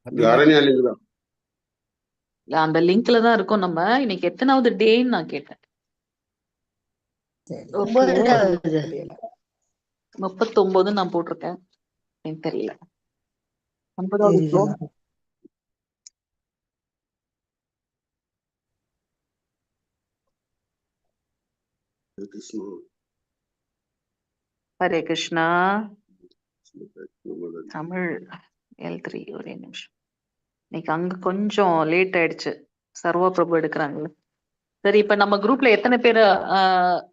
Aranya link தான். அந்த லிங்க்ல தான் இருக்கும். நம்ம இன்னைக்கு எத்தனாவது டேன்னு நான் கேட்டேன். ஓகே, 39 நான் போட்டிருக்கேன். எனக்கு தெரியல. 50வது ஃப்ளோ. ஹரே கிருஷ்ணா. தமிழ் L3 ஒரே நிமிஷம். இன்னைக்கு அங்க கொஞ்சம் லேட் ஆயிடுச்சு. சர்வா பிரபு எடுக்கிறாங்கல்ல. சரி, இப்ப நம்ம குரூப்ல எத்தனை பேர்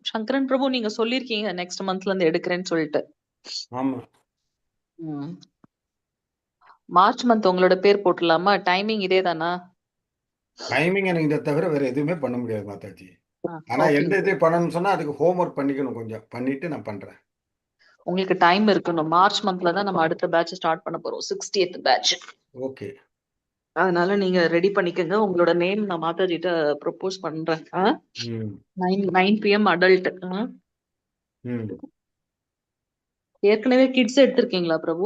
சங்கரன் பிரபு நீங்க சொல்லிருக்கீங்க நெக்ஸ்ட் மந்த்ல இருந்து எடுக்கிறேன்னு சொல்லிட்டு. ஆமா, மார்ச் மந்த் உங்களோட பேர் போட்டுடலாமா? டைமிங் இதே தானா? டைமிங் எனக்கு இதை தவிர வேற எதுவுமே பண்ண முடியாது மாதாஜி. ஆனா ஓகே. எந்த இது பண்ணணும்னு சொன்னா அதுக்கு ஹோம்ஒர்க் பண்ணிக்கணும், கொஞ்சம் பண்ணிட்டு நான் பண்றேன். உங்களுக்கு டைம் இருக்கணும். மார்ச் மந்த்ல தான் நம்ம அடுத்த பேட்ச் ஸ்டார்ட் பண்ண போறோம், 60th பேட்ச். ஓகே, அதனால நீங்க ரெடி பண்ணிக்கங்க. உங்களோட நேம் நான் மாதாஜிட்ட ப்ரொபோஸ் பண்றேன். ம் 9 PM அடல்ட். ம் ஏற்கனவே கிட்ஸ் எடுத்திருக்கீங்களா பிரபு?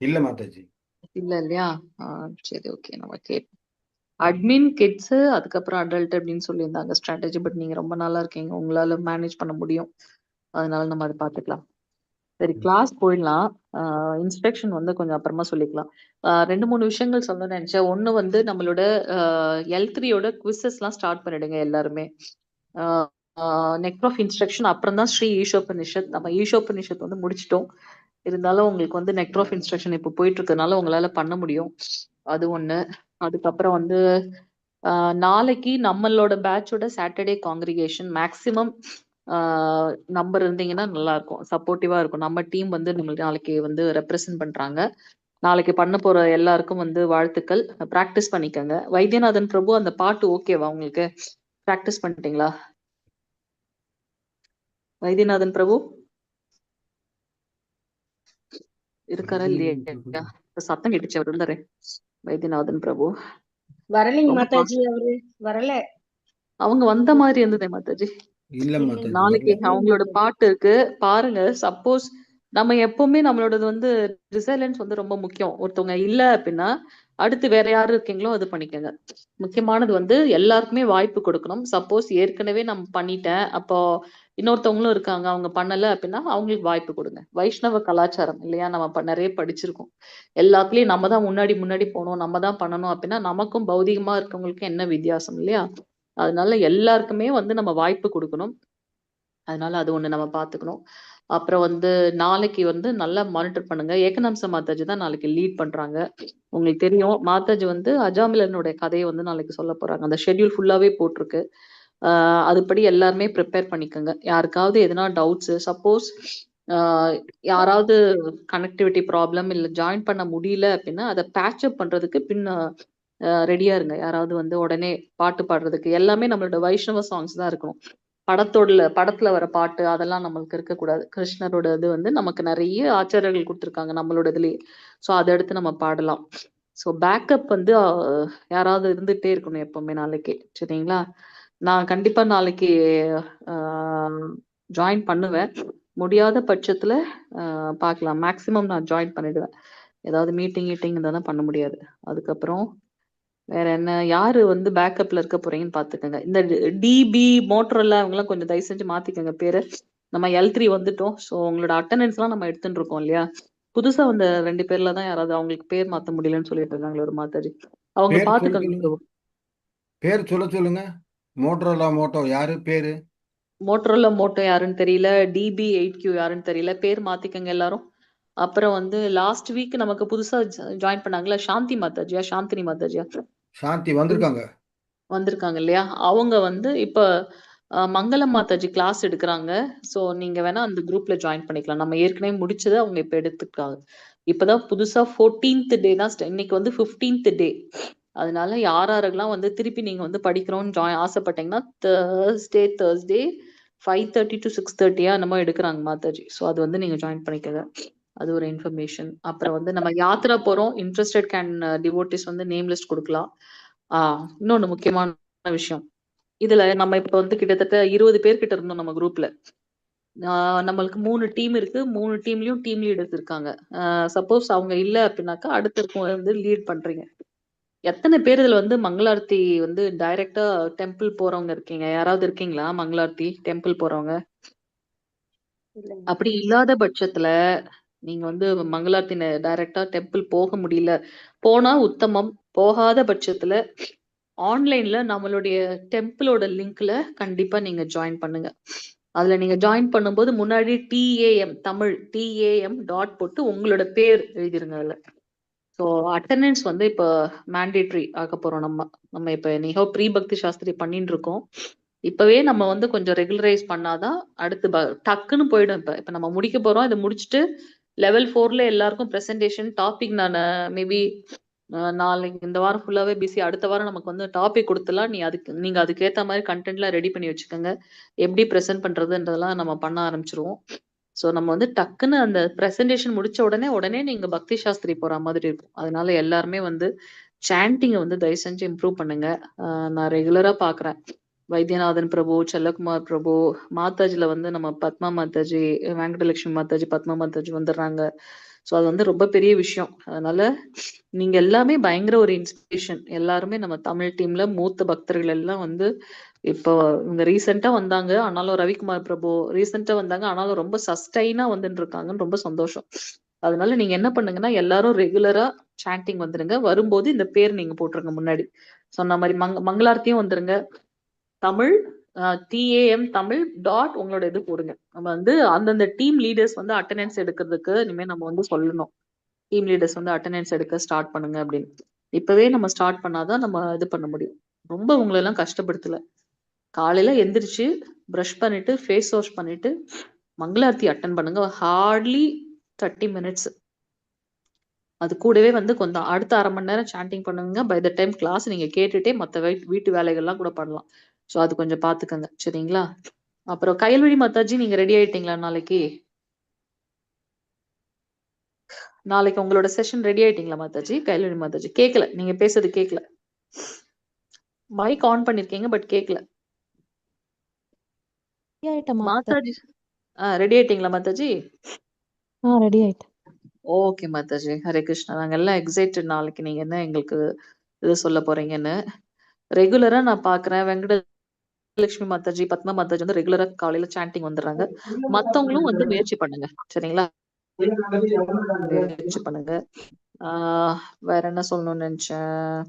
இல்ல மாதாஜி. இல்ல இல்லையா? சரி, ஓகே. நம்ம கேட்போம். அட்மின், கிட்ஸ், அதுக்கப்புறம் அடல்ட் அப்படின்னு சொல்லியிருந்தாங்க ஸ்ட்ராட்டஜி. பட் நீங்க ரொம்ப நல்லா இருக்கீங்க, உங்களால மேனேஜ் பண்ண முடியும். அதனால நம்ம அதை பார்த்துக்கலாம். சரி, கிளாஸ் போயிடலாம். இன்ஸ்ட்ரக்ஷன் வந்து கொஞ்சம் அப்புறமா சொல்லிக்கலாம். 2-3 விஷயங்கள் சொல்லணும்னு நினைச்சேன். ஒண்ணு வந்து நம்மளோட L3யோட குவிசஸ்லாம் ஸ்டார்ட் பண்ணிடுங்க எல்லாருமே. நெக்ஸ்ட் ஆஃப் இன்ஸ்ட்ரக்ஷன் அப்புறம் தான் ஸ்ரீ ஈஷோபனிஷத். நம்ம ஈஷோபனிஷத் வந்து முடிச்சிட்டோம். இருந்தாலும் உங்களுக்கு வந்து நெக்ஸ்ட் ஆஃப் இன்ஸ்ட்ரக்ஷன் இப்போ போயிட்டு இருக்கிறதுனால உங்களால பண்ண முடியும். அது ஒண்ணு. அதுக்கப்புறம் வந்து நாளைக்கு நம்மளோட பேட்சோட சாட்டர்டே காங்கிரிகேஷன் மேக்சிமம் நம்பர் இருந்தீங்கன்னா நல்லா இருக்கும், சப்போர்ட்டிவா இருக்கும். நம்ம டீம் வந்து நம்மளுக்கு நாளைக்கு வந்து ரெப்ரசென்ட் பண்றாங்க. நாளைக்கு பண்ண போற எல்லாருக்கும் வந்து வாழ்த்துக்கள். பிராக்டிஸ் பண்ணிக்கோங்க. வைத்தியநாதன் பிரபு, அந்த பாட்டு ஓகேவா உங்களுக்கு? பிராக்டிஸ் பண்ணிட்டீங்களா வைத்தியநாதன் பிரபு? இருக்காரா இல்லையா? சத்தம் கேட்டுச்சு, அவர் இருந்தாரு. வைத்தியநாதன் பிரபு வரலைங்க மாதாஜி, அவரு வரல. அவங்க வந்த மாதிரி இருந்ததே மாதாஜி. இல்ல மாதாஜி, நாளைக்கு வரல. அவங்களோட பாட்டு இருக்கு, பாருங்க. சப்போஸ் நம்ம எப்பவுமே நம்மளோடது வந்து ரிசைலன்ஸ் வந்து ரொம்ப முக்கியம். ஒருத்தவங்க இல்ல அப்படின்னா அடுத்து வேற யாரு இருக்கீங்களோ அது பண்ணிக்கோங்க. முக்கியமானது வந்து எல்லாருக்குமே வாய்ப்பு கொடுக்கணும். சப்போஸ் ஏற்கனவே நம்ம பண்ணிட்டேன், அப்போ இன்னொருத்தவங்களும் இருக்காங்க, அவங்க பண்ணல அப்படின்னா அவங்களுக்கு வாய்ப்பு கொடுங்க. வைஷ்ணவ கலாச்சாரம் இல்லையா? நம்ம நிறைய படிச்சிருக்கோம். எல்லாத்துலயும் நம்ம தான் முன்னாடி முன்னாடி போகணும், நம்ம தான் பண்ணணும் அப்படின்னா நமக்கும் பௌதிகமா இருக்கவங்களுக்கும் என்ன வித்தியாசம் இல்லையா? அதனால எல்லாருக்குமே வந்து நம்ம வாய்ப்பு கொடுக்கணும். அதனால அது ஒண்ணு நம்ம பாத்துக்கணும். அப்புறம் வந்து நாளைக்கு வந்து நல்லா மானிட்டர் பண்ணுங்க. ஏகநாம்ச மாதாஜி தான் நாளைக்கு லீட் பண்றாங்க. உங்களுக்கு தெரியும், மாதாஜி வந்து அஜாமிலனுடைய கதையை வந்து நாளைக்கு சொல்ல போறாங்க. அந்த ஷெட்யூல் ஃபுல்லாவே போட்டிருக்கு. அதுபடி எல்லாருமே ப்ரிப்பேர் பண்ணிக்கோங்க. யாருக்காவது எதனா டவுட்ஸ், சப்போஸ் யாராவது கனெக்டிவிட்டி ப்ராப்ளம் இல்ல ஜாயின் பண்ண முடியல அப்படின்னா அதை பேட்சப் பண்றதுக்கு ரெடியா இருங்க. யாராவது வந்து உடனே பாட்டு பாடுறதுக்கு எல்லாமே நம்மளோட வைஷ்ணவ சாங்ஸ் தான் இருக்கணும். படத்துல வர பாட்டு அதெல்லாம் நம்மளுக்கு இருக்கக்கூடாது. கிருஷ்ணரோட இது வந்து நமக்கு நிறைய ஆச்சாரியர்கள் கொடுத்துருக்காங்க நம்மளோட இதுலயே. ஸோ அதை எடுத்து நம்ம பாடலாம். ஸோ பேக்கப் வந்து யாராவது இருந்துகிட்டே இருக்கணும் எப்பவுமே நாளைக்கு. சரிங்களா? நான் கண்டிப்பா நாளைக்கு ஜாயின் பண்ணுவேன். முடியாத பட்சத்துல பார்க்கலாம். மேக்சிமம் நான் ஜாயின் பண்ணிடுவேன். ஏதாவது மீட்டிங் இதெல்லாம் பண்ண முடியாது. அதுக்கப்புறம் வேற என்ன, யாரு வந்து பேக்கப்ல இருக்க போறீங்கன்னு பாத்துக்கோங்க. இந்த டிபி மோட்டரோலா இவங்கெல்லாம் கொஞ்சம் தயவு செஞ்சு மாத்திக்கோங்க பேரு. நம்ம L3 வந்துட்டோம். ஸோ உங்களோட அட்டண்டன்ஸ் எல்லாம் நம்ம எடுத்துட்டு இருக்கோம் இல்லையா? புதுசா வந்த 2 பேர்ல தான் யாராவது அவங்களுக்கு பேர் மாத்த முடியலன்னு சொல்லிட்டு இருக்காங்களே ஒரு மாதாஜி. அவங்க பேர் சொல்ல பாத்துக்கோங்க. சொல்லுங்க, பேர் சொல்லுங்க. மோட்டரோலா மோட்டோ யாரு பேரு? மோட்டரோலா மோட்டோ யாருன்னு தெரியல, DB8Q யாருன்னு தெரியல. பேர் மாத்திக்கங்க எல்லாரும். அப்புறம் வந்து லாஸ்ட் வீக் நமக்கு புதுசா ஜாயின் பண்ணாங்களா, சாந்தி மாதாஜியா சாந்தினி மாதாஜியா சாந்தி வந்திருக்காங்க. வந்திருக்காங்க இல்லையா? அவங்க வந்து இப்ப மங்களம் மாதாஜி கிளாஸ் எடுக்கிறாங்க. ஸோ நீங்க வேணா அந்த குரூப்ல ஜாயின் பண்ணிக்கலாம். நம்ம ஏற்கனவே முடிச்சதை அவங்க இப்ப எடுத்துக்காங்க. இப்பதான் புதுசா 14th டே தான் இன்னைக்கு வந்து 15th டே. அதனால யாரெல்லாம் வந்து திருப்பி நீங்க வந்து படிக்கிறோம்னு ஆசைப்பட்டீங்கன்னா தேர்ஸ்டே 5:30 to 6:30 என்னமோ எடுக்கிறாங்க மாதாஜி. ஸோ அது வந்து நீங்க ஜாயின் பண்ணிக்கங்க. அது ஒரு இன்ஃபர்மேஷன். அப்புறம் வந்து நம்ம யாத்திரா போறோம். இன்ட்ரெஸ்டட் டிவோட்டிஸ் வந்து நேம் லிஸ்ட் கொடுக்கலாம். இன்னொன்னு முக்கியமான விஷயம், இதுல நம்ம இப்ப வந்து கிட்டத்தட்ட 20 பேர் கிட்ட இருந்தோம் நம்ம குரூப்ல. நம்மளுக்கு 3 டீம் இருக்கு. 3 டீம்லயும் டீம் லீடர்ஸ் இருக்காங்க. சப்போஸ் அவங்க இல்ல அப்படின்னாக்கா அடுத்த இருக்கவங்க வந்து லீட் பண்றீங்க. எத்தனை பேர் இதுல வந்து மங்களார்த்தி வந்து டைரக்டா டெம்பிள் போறவங்க இருக்கீங்க? யாராவது இருக்கீங்களா மங்களார்த்தி டெம்பிள் போறவங்க? இல்லைங்க. அப்படி இல்லாத பட்சத்துல நீங்க வந்து மங்களார்த்தி டைரக்டா டெம்பிள் போக முடியல, போனா உத்தமம். போகாத பட்சத்துல ஆன்லைன்ல நம்மளுடைய டெம்பிளோட லிங்க்ல கண்டிப்பா நீங்க ஜாயின் பண்ணுங்க. அதுல நீங்க ஜாயின் பண்ணும்போது முன்னாடி டிஏஎம் தமிழ் டிஏஎம் டாட் போட்டு உங்களோட பேர் எழுதிருங்க அதுல. ஸோ அட்டெண்டன்ஸ் வந்து இப்போ மேண்டேட்ரி ஆக்க போறோம் நம்ம. நம்ம இப்போ நீங்க ப்ரீ பக்தி சாஸ்திரி பண்ணிட்டு இருக்கோம். இப்பவே நம்ம வந்து கொஞ்சம் ரெகுலரைஸ் பண்ணாதான் அடுத்து டக்குன்னு போயிடும். இப்ப நம்ம முடிக்க போறோம். இதை முடிச்சுட்டு லெவல் 4ல எல்லாருக்கும் பிரசன்டேஷன் டாபிக் நான் மேபி நாளைக்கு இந்த வாரம் ஃபுல்லாவே பிஸி. அடுத்த வாரம் நமக்கு வந்து டாபிக் கொடுத்துலாம் நீங்க அதுக்கேத்த மாதிரி கண்டென்ட்லாம் ரெடி பண்ணி வச்சுக்கோங்க. எப்படி ப்ரெசென்ட் பண்றதுன்றதெல்லாம் நம்ம பண்ண ஆரம்பிச்சிருவோம். ஸோ நம்ம வந்து டக்குன்னு அந்த ப்ரெசன்டேஷன் முடிச்ச உடனே நீங்க பக்தி சாஸ்திரி போற மாதிரி இருக்கும். அதனால எல்லாருமே வந்து சாண்டிங்கை வந்து தயவு செஞ்சு இம்ப்ரூவ் பண்ணுங்க. நான் ரெகுலரா பாக்குறேன். வைத்தியநாதன் பிரபு, செல்லகுமார் பிரபு, மாதாஜில வந்து நம்ம பத்மா மாதாஜி, வெங்கடலட்சுமி மாதாஜி, பத்மா மாதாஜி வந்துடுறாங்க. ஸோ அது வந்து ரொம்ப பெரிய விஷயம். அதனால நீங்க எல்லாமே பயங்கர ஒரு இன்ஸ்பிரேஷன். எல்லாருமே நம்ம தமிழ் டீம்ல மூத்த பக்தர்கள் எல்லாம் வந்து இப்போ இவங்க ரீசெண்டா வந்தாங்க. ஆனாலும் ரவிக்குமார் பிரபு ரீசெண்டா வந்தாங்க. ஆனாலும் ரொம்ப சஸ்டைனா வந்துட்டு இருக்காங்கன்னு ரொம்ப சந்தோஷம். அதனால நீங்க என்ன பண்ணுங்கன்னா எல்லாரும் ரெகுலரா சாண்டிங் வந்துருங்க. வரும்போது இந்த பேர் நீங்க போட்டுருங்க முன்னாடி. சொன்ன மாதிரி மங்களார்த்தியும் வந்துருங்க. தமிழ் டிஏஎம் தமிழ் டாட் உங்களோட இது போடுங்க. நம்ம வந்து அந்தந்த டீம் லீடர்ஸ் வந்து அட்டெண்டன்ஸ் எடுக்கிறதுக்கு இனிமே நம்ம வந்து சொல்லணும். டீம் லீடர்ஸ் வந்து அட்டெண்டன்ஸ் எடுக்க ஸ்டார்ட் பண்ணுங்க அப்படின்னு. இப்பவே நம்ம ஸ்டார்ட் பண்ணாதான் நம்ம இது பண்ண முடியும். ரொம்ப உங்களை எல்லாம் கஷ்டப்படுத்தல. காலையில எந்திரிச்சு பிரஷ் பண்ணிட்டு ஃபேஸ் வாஷ் பண்ணிட்டு மங்களார்த்தி அட்டன் பண்ணுங்க. Hardly 30 minutes. அது கூடவே வந்து கொஞ்சம் அடுத்த 1/2 மணி நேரம் சாண்டிங் பண்ணுங்க. பை த டைம் கிளாஸ் நீங்க கேட்டுட்டே மற்ற வீட்டு வேலைகள்லாம் கூட பண்ணலாம். ஸோ அது கொஞ்சம் பார்த்துக்கங்க. சரிங்களா? அப்புறம் கயல்விழி மாதாஜி நீங்க ரெடி ஆயிட்டீங்களா நாளைக்கு? நாளைக்கு உங்களோட செஷன் ரெடி ஆயிட்டீங்களா மாதாஜி? கயல்விழி மாதாஜி கேட்கல. நீங்க பேசுறது கேட்கல. மைக் ஆன் பண்ணிருக்கீங்க பட் கேட்கல. ஆயிட்டேன் மாதாஜி ரெடி ஆயிட்டீங்களா மாதாஜி? ரெடி ஆயிட்டேன். ஓகே மாதாஜி. ஹரே கிருஷ்ணா. நாங்க எல்லாம் எக்ஸைட்டட் நாளைக்கு நீங்க என்ன எங்களுக்கு இது சொல்ல போறீங்கன்னு. ரெகுலரா நான் பாக்குறேன் வெங்கடலட்சுமி மாதாஜி, பத்மா மாதாஜி வந்து ரெகுலரா காலையில சாண்டிங் வந்துடுறாங்க. மத்தவங்களும் வந்து முயற்சி பண்ணுங்க. சரிங்களா? முயற்சி பண்ணுங்க. வேற என்ன சொல்லணும்னு நினைச்சேன்.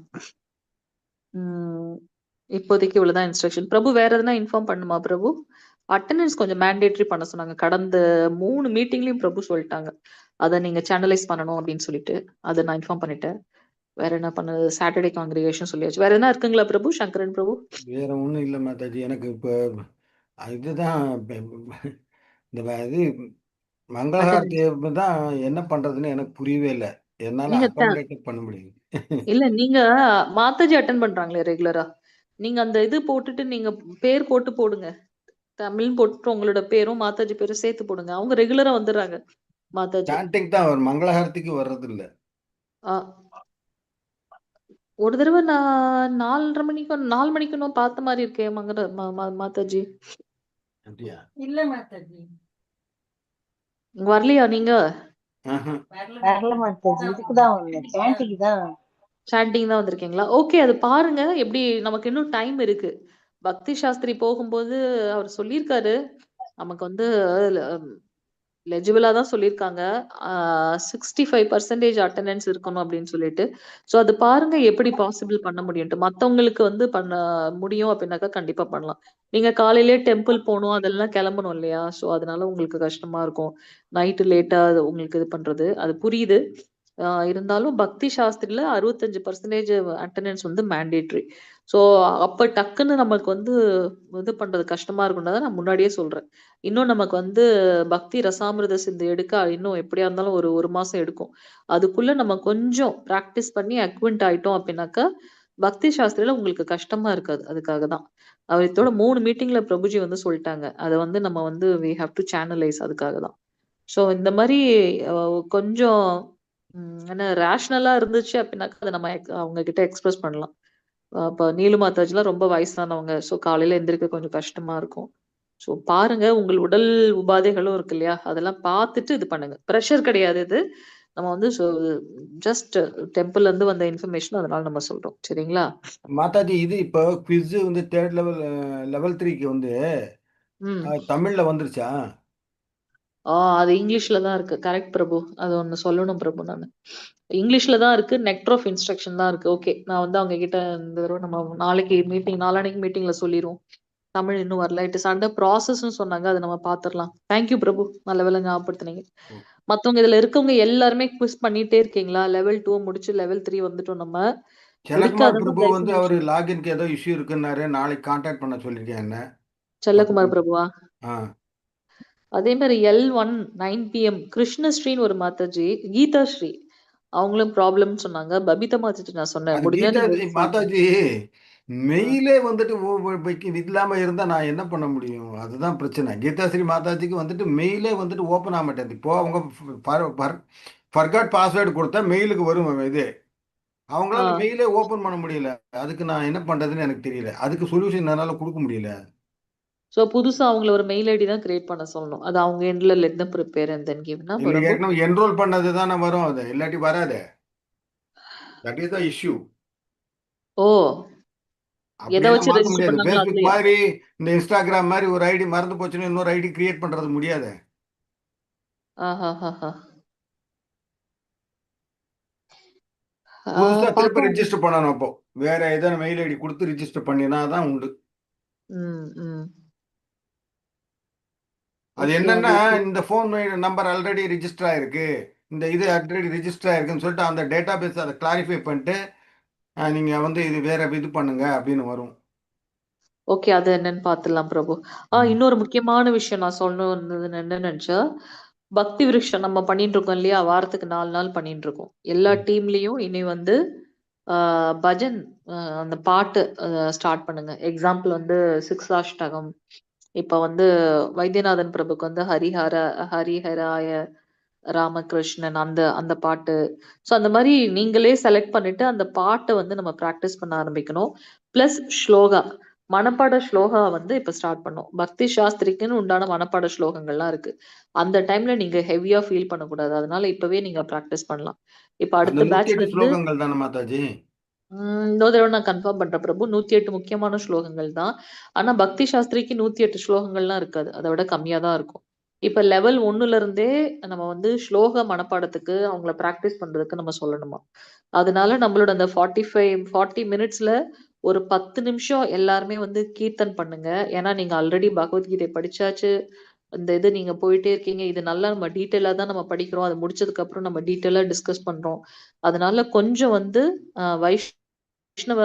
இப்போதைக்கு இவ்வளவுதான் இன்ஸ்ட்ரக்ஷன். பிரபு வேற எதுனா இன்ஃபார்ம் பண்ணுமா பிரபு? அட்டெண்டன்ஸ் கொஞ்சம் மேண்டேட்டரி பண்ண சொன்னாங்க. கடந்த 3 மீட்டிங்லயும் பிரபு சொல்லிட்டாங்க. அதை நீங்க சேனலைஸ் பண்ணணும் அப்படின்னு சொல்லிட்டு அதை நான் இன்ஃபார்ம் பண்ணிட்டேன். வேற என்ன பண்ணது? சாட்டர்டே காங்கிரிகேஷன் சொல்லியாச்சு. வேற என்ன இருக்குங்களா பிரபு? சங்கரன் பிரபு வேற ஒன்றும் இல்லை மாதாஜி. எனக்கு இப்போ இதுதான் இந்த இது மங்களஹாரத்தி அட்டெண்டன்ஸ் தான் என்ன பண்றதுன்னு எனக்கு புரியவே இல்லை. என்னால நீங்க அகாமடேட் பண்ண முடியுது. இல்ல நீங்க மாதாஜி அட்டன் பண்றாங்களே ரெகுலரா, நீங்க அந்த இது போட்டுட்டு நீங்க பேர் போட்டு போடுங்க. தமிழ் போட்டு உங்களோட பேரும் மாதாஜி பேரும் சேர்த்து போடுங்க. அவங்க ரெகுலரா வந்துடுறாங்க மாதாஜி. சாண்டிங் தான் வரும், மங்களஹாரத்திக்கு வர்றது இல்லை. ஒரு தடவை நான் 4 மணிக்கு நான் பார்த்த மாதிரி இருக்கேன் மாதாஜி. அப்படியா? இல்ல மாதாஜி. வரலையா நீங்க? வரல மாதாஜி. இதுக்குதான் வந்தேன். சாண்டிக்கு தான். சாண்டிங் தான் வந்திருக்கீங்களா? ஓகே, அது பாருங்க. எப்படி நமக்கு இன்னும் டைம் இருக்கு. பக்தி சாஸ்திரி போகும்போது அவர் சொல்லியிருக்காரு நமக்கு வந்து லெஜிபிளா தான் சொல்லியிருக்காங்க. 65% அட்டெண்டன்ஸ் இருக்கணும் அப்படின்னு சொல்லிட்டு. ஸோ அது பாருங்க எப்படி பாசிபிள் பண்ண முடியும்ட்டு. மத்தவங்களுக்கு வந்து பண்ண முடியும் அப்படின்னாக்கா கண்டிப்பா பண்ணலாம். நீங்க காலையிலேயே டெம்பிள் போகணும், அதெல்லாம் கிளம்பணும் இல்லையா? ஸோ அதனால உங்களுக்கு கஷ்டமா இருக்கும். நைட்டு லேட்டா உங்களுக்கு இது பண்றது அது புரியுது. இருந்தாலும் பக்தி சாஸ்திரில 65% அட்டெண்டன்ஸ் வந்து மேண்டேட்ரி. ஸோ அப்ப டக்குன்னு நமக்கு வந்து இது பண்றது கஷ்டமா இருக்கும்ன்றத நான் முன்னாடியே சொல்றேன். இன்னும் நமக்கு வந்து பக்தி ரசாமிர்த சிந்து எடுக்க இன்னும் எப்படியா இருந்தாலும் ஒரு மாசம் எடுக்கும். அதுக்குள்ள நம்ம கொஞ்சம் பிராக்டிஸ் பண்ணி அக்வெண்ட் ஆயிட்டோம் அப்படின்னாக்கா பக்தி சாஸ்திரில உங்களுக்கு கஷ்டமா இருக்காது. அதுக்காக தான் அவர் இதோட 3 மீட்டிங்ல பிரபுஜி வந்து சொல்லிட்டாங்க. அதை வந்து நம்ம வந்து we have to channelize. அதுக்காக தான். ஸோ இந்த மாதிரி கொஞ்சம் என்ன ரேஷனலா இருந்துச்சு அப்படின்னாக்கா அதை நம்ம அவங்க கிட்ட எக்ஸ்பிரஸ் பண்ணலாம். அப்ப நீலு மாதாஜிலாம் ரொம்ப வயசானவங்க. ஸோ காலையில எந்திரிக்க கொஞ்சம் கஷ்டமா இருக்கும். ஸோ பாருங்க, உங்கள் உடல் உபாதைகளும் இருக்கு இல்லையா, அதெல்லாம் பார்த்துட்டு இது பண்ணுங்க. ப்ரெஷர் கிடையாது இது. நம்ம வந்து ஜஸ்ட் டெம்பிள்ல இருந்து வந்த இன்ஃபர்மேஷன், அதனால நம்ம சொல்றோம். சரிங்களா? மாதாஜி இது இப்போ குவிஸ் வந்து தேர்ட் லெவல் லெவல் 3க்கு வந்து ம். தமிழ்ல வந்துருச்சா? அது இங்கிலீஷ்ல தான் இருக்கு. கரெக்ட் பிரபு. அது ஒண்ணு சொல்லணும் பிரபு நானு. இங்கிலீஷ்ல தான் இருக்கு. நெக்டர் ஆஃப் இன்ஸ்ட்ரக்ஷன் தான் இருக்கு. ஓகே. நான் வந்து அவங்க கிட்ட இந்த தடவை நம்ம நாளான்னைக்கு மீட்டிங்ல சொல்லிருவோம். தமிழ் இன்னும் வரல. இட் இஸ் அண்டர் ப்ராசஸ்ன்னு சொன்னாங்க. அதை நம்ம பாத்துரலாம். தேங்க்யூ பிரபு. நல்ல வேளை ஞாபகப்படுத்துனீங்க. மத்தவங்க இதுல இருக்கவங்க எல்லாருமே குவிஸ் பண்ணிட்டே இருக்கீங்களா? லெவல் 2 முடிச்சு லெவல் 3 வந்துட்டோம் நம்ம. செல்லகுமார் முடிக்காதவங்க பிரபு தயவு வந்து செஞ்சு அவரு முடிச்சிருங்க. லாகின்க்கு ஏதோ இஷ்யூ இருக்குன்னாரு. நாளைக்கு கான்டாக்ட் பண்ண சொல்லிருக்கேன் என்ன. செல்லகுமார் பிரபுவா? ஆ. அதே மாதிரி L1 9 PM கிருஷ்ணஸ்ரீன்னு ஒரு மாதாஜி, கீதா ஸ்ரீ அவங்களும் ப்ராப்ளம்னு சொன்னாங்க. பபிதா மாதாஜி நான் சொன்னேன். அது முடிஞ்சா கீதா நீங்க வந்து சொல்லுங்க. மாதாஜி ஆ. மெயிலே வந்துட்டு இது இல்லாம இருந்தா நான் என்ன பண்ண முடியும்? அதுதான் பிரச்சனை. கீதாஸ்ரீ மாதாஜிக்கு வந்துட்டு மெயிலே வந்துட்டு ஓப்பன் ஆக மாட்டேங்குது. இப்போ அவங்க ஃபர்காட் பாஸ்வேர்டு கொடுத்தா மெயிலுக்கு வரும் இது. ஆ. அவங்களால மெயிலே ஓப்பன் பண்ண முடியல. அதுக்கு நான் என்ன பண்றதுன்னு எனக்கு தெரியல. அதுக்கு சொல்யூஷன் என்னால கொடுக்க முடியல. சோ புதுசா அவங்கள ஒரு மெயில் ஐடி தான் கிரியேட் பண்ண சொல்லணும். அது அவங்க எண்ட்ல let them prepare and then கிவ்னா எங்களுக்கு பிரபு. ஏற்கனவே என்ரோல் பண்ணது தானே வரும் அது. இல்லாட்டி வராது. That is the issue. ஓ! எத அப்படியெல்லாம் வச்சு மாத்த ரெஜிஸ்டர் முடியாது. பண்ணாங்களோ ஃபேஸ்புக் அதுலயா? மாதிரி இந்த இன்ஸ்டாகிராம் மாதிரி ஒரு ஐடி மறந்து போச்சுன்னா இன்னொரு ஐடி கிரியேட் பண்றது முடியாது. ஆஹாஹாஹா. புதுசா திருப்பி பாப்போம். ரெஜிஸ்டர் பண்ணணும். அப்போ வேற ஏதாவது மெயில் ஐடி கொடுத்து ரெஜிஸ்டர் பண்ணினா தான் உண்டு. ம், ம். அது ஓகே. என்னன்னா, உங்களுக்கு இந்த ஃபோன் நம்பர் ஆல்ரெடி ரிஜிஸ்டர் ஆயிருக்கு, இந்த இது ஆல்ரெடி ரிஜிஸ்டர் ஆயிருக்குன்னு சொல்லிட்டு அந்த டேட்டா பேஸ் அதை கிளாரிஃபை பண்ணிட்டு நீங்க வந்து இது வேற இது பண்ணுங்க அப்படின்னு வரும். ஓகே. அது என்னன்னு பாத்துடலாம் பிரபு. ம். இன்னொரு முக்கியமான விஷயம் நான் சொல்லணும் வந்தது என்ன நினைச்சா, பக்தி விருட்சம் நம்ம பண்ணிட்டு இருக்கோம் இல்லையா? வாரத்துக்கு 4 நாள் பண்ணிட்டு இருக்கோம். எல்லா ம். டீம்லயும் இனி வந்து பஜன் அந்த பாட்டு ஸ்டார்ட் பண்ணுங்க. எக்ஸாம்பிள் வந்து சிக்ஸாஷ்டகம். இப்ப வந்து வைத்தியநாதன் பிரபுக்கு வந்து ஹரிஹராய ராமகிருஷ்ணன் அந்த அந்த பாட்டு. ஸோ அந்த மாதிரி நீங்களே செலக்ட் பண்ணிட்டு அந்த பாட்டை வந்து நம்ம ப்ராக்டிஸ் பண்ண ஆரம்பிக்கணும். பிளஸ் ஸ்லோகா, மனப்பாட ஸ்லோகா வந்து இப்ப ஸ்டார்ட் பண்ணோம். பக்தி சாஸ்திரிக்குன்னு உண்டான மனப்பாட ஸ்லோகங்கள்லாம் இருக்கு. அந்த டைம்ல நீங்க ஹெவியா ஃபீல் பண்ணக்கூடாது. அதனால இப்பவே நீங்க ப்ராக்டிஸ் பண்ணலாம். இப்ப அந்த அடுத்த பேட்ச்ல 108 இருந்து ஸ்லோகங்கள் தானே மாதாஜி? இன்னொரு தடவை நான் கன்ஃபார்ம் பண்றேன் பிரபு. 108 முக்கியமான ஸ்லோகங்கள் தான். ஆனா பக்தி சாஸ்திரிக்கு 108 ஸ்லோகங்கள்லாம் இருக்காது. அதை விட கம்மியா தான் இருக்கும். இப்ப லெவல் 1ல இருந்தே நம்ம வந்து ஸ்லோக மனப்பாடத்துக்கு அவங்கள பிராக்டிஸ் பண்றதுக்கு நம்ம சொல்லணுமா. அதனால நம்மளோட அந்த 40 மினிட்ஸ்ல ஒரு 10 நிமிஷம் எல்லாருமே வந்து கீர்த்தன் பண்ணுங்க. ஏன்னா நீங்க ஆல்ரெடி பகவத்கீதை படிச்சாச்சு. இந்த இது நீங்க போயிட்டே இருக்கீங்க. இது நல்லா நம்ம டீட்டெயிலா தான் நம்ம படிக்கிறோம். அது முடிச்சதுக்கு அப்புறம் நம்ம டீட்டெயிலா டிஸ்கஸ் பண்றோம். அதனால கொஞ்சம் வந்து வைஷ்ணவ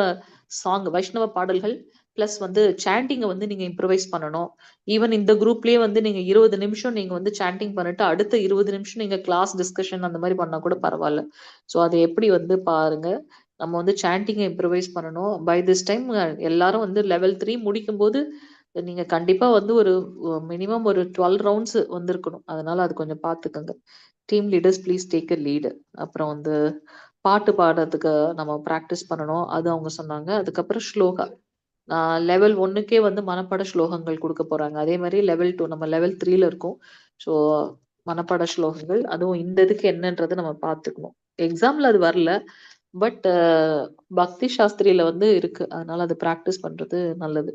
வைஷ்ணவ பாடல்கள் பிளஸ் வந்து சாண்டிங்க வந்து நீங்க இம்ப்ரவைஸ் பண்ணணும். ஈவன் இந்த குரூப்லயே வந்து நீங்க 20 நிமிஷம் நீங்க வந்து சாண்டிங் பண்ணிட்டு அடுத்த 20 நிமிஷம் நீங்க கிளாஸ் டிஸ்கஷன் அந்த மாதிரி பண்ணா கூட பரவாயில்ல. ஸோ அதை எப்படி வந்து பாருங்க. நம்ம வந்து சாண்டிங்கை இம்ப்ரவைஸ் பண்ணணும். பை திஸ் டைம் எல்லாரும் வந்து லெவல் 3 முடிக்கும் போது நீங்க கண்டிப்பா வந்து ஒரு மினிமம் ஒரு 12 ரவுண்ட்ஸ் வந்திருக்கணும். அதனால அது கொஞ்சம் பார்த்துக்கோங்க. Team leaders please take a lead. அப்புறம் வந்து பாட்டு பாடுறதுக்கு நம்ம ப்ராக்டிஸ் பண்ணணும். அது அவங்க சொன்னாங்க. அதுக்கப்புறம் ஸ்லோகா. லெவல் 1க்கே வந்து மனப்பாட ஸ்லோகங்கள் கொடுக்க போறாங்க. அதே மாதிரி லெவல் 2 நம்ம லெவல் 3ல இருக்கோம். ஸோ மனப்பாட ஸ்லோகங்கள் அதுவும் இந்த இதுக்கு என்னன்றது நம்ம பார்த்துக்கணும். எக்ஸாம்ல அது வரல. பட் பக்தி சாஸ்திரியில வந்து இருக்கு. அதனால அது ப்ராக்டிஸ் பண்றது நல்லது.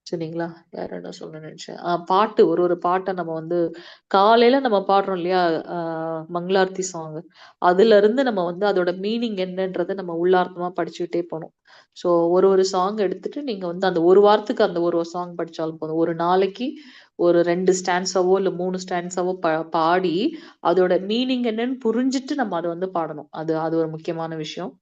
சரிங்களா? வேற என்ன சொல்ல நினைச்சேன். பாட்டு ஒரு பாட்டை நம்ம வந்து காலையில நம்ம பாடுறோம் இல்லையா? மங்களார்த்தி சாங். அதுல இருந்து நம்ம வந்து அதோட மீனிங் என்னன்றதை நம்ம உள்ளார்த்தமா படிச்சுக்கிட்டே போகணும். ஸோ ஒரு சாங் எடுத்துட்டு நீங்க வந்து அந்த ஒரு வாரத்துக்கு அந்த ஒரு சாங் படிச்சாலும் போதும். ஒரு நாளைக்கு ஒரு 2 ஸ்டான்ஸாவோ இல்ல 3 ஸ்டான்ஸாவோ பாடி அதோட மீனிங் என்னன்னு புரிஞ்சுட்டு நம்ம அதை வந்து பாடணும். அது அது ஒரு முக்கியமான விஷயம்.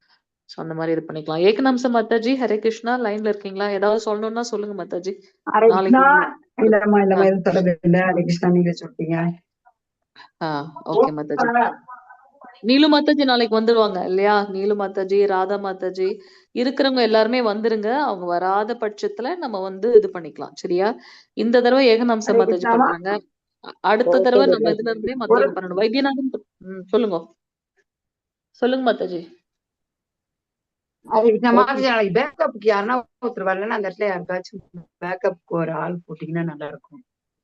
ஸோ அந்த மாதிரி இது பண்ணிக்கலாம். ஏகநாம்ச மாதாஜி, ஹரே கிருஷ்ணா, லைன்ல இருக்கீங்களா? ஏதாவது சொல்லணும்னா சொல்லுங்க மாதாஜி. ஹரே கிருஷ்ணா. நாளைக்கு இல்லம்மா எதுவும் தொடர்பு ஹரே கிருஷ்ணா, நீங்க சொல்லிட்டீங்க. ஓகே மாதாஜி. நீலு மாதாஜி நாளைக்கு வந்துருவாங்க இல்லையா? நீலு மாதாஜி, ராதா மாதாஜி இருக்கிறவங்க எல்லாருமே வந்துருங்க. அவங்க வராத பட்சத்துல நம்ம வந்து இது பண்ணிக்கலாம். சரியா? இந்த தடவை ஏகநாம்ச ஹரே மாதாஜி கிருஷ்ணாமா. பண்றாங்க. அடுத்த ஓகே தடவை நம்ம மாதாஜி. இதுல இருந்தே ஒரு மத்தவங்க பண்ணணும். வைத்தியநாதன் சொல்லுங்க. சொல்லுங்க மாதாஜி. அதுக்கு மாதிரி நாளைக்கு பேக்கப்புக்கு யாருன்னா ஒருத்தர் வரலன்னா அந்த இடத்துல யாருக்காச்சும் பேக்கப்புக்கு ஒரு ஆள் போட்டீங்கன்னா நல்லா இருக்கும்.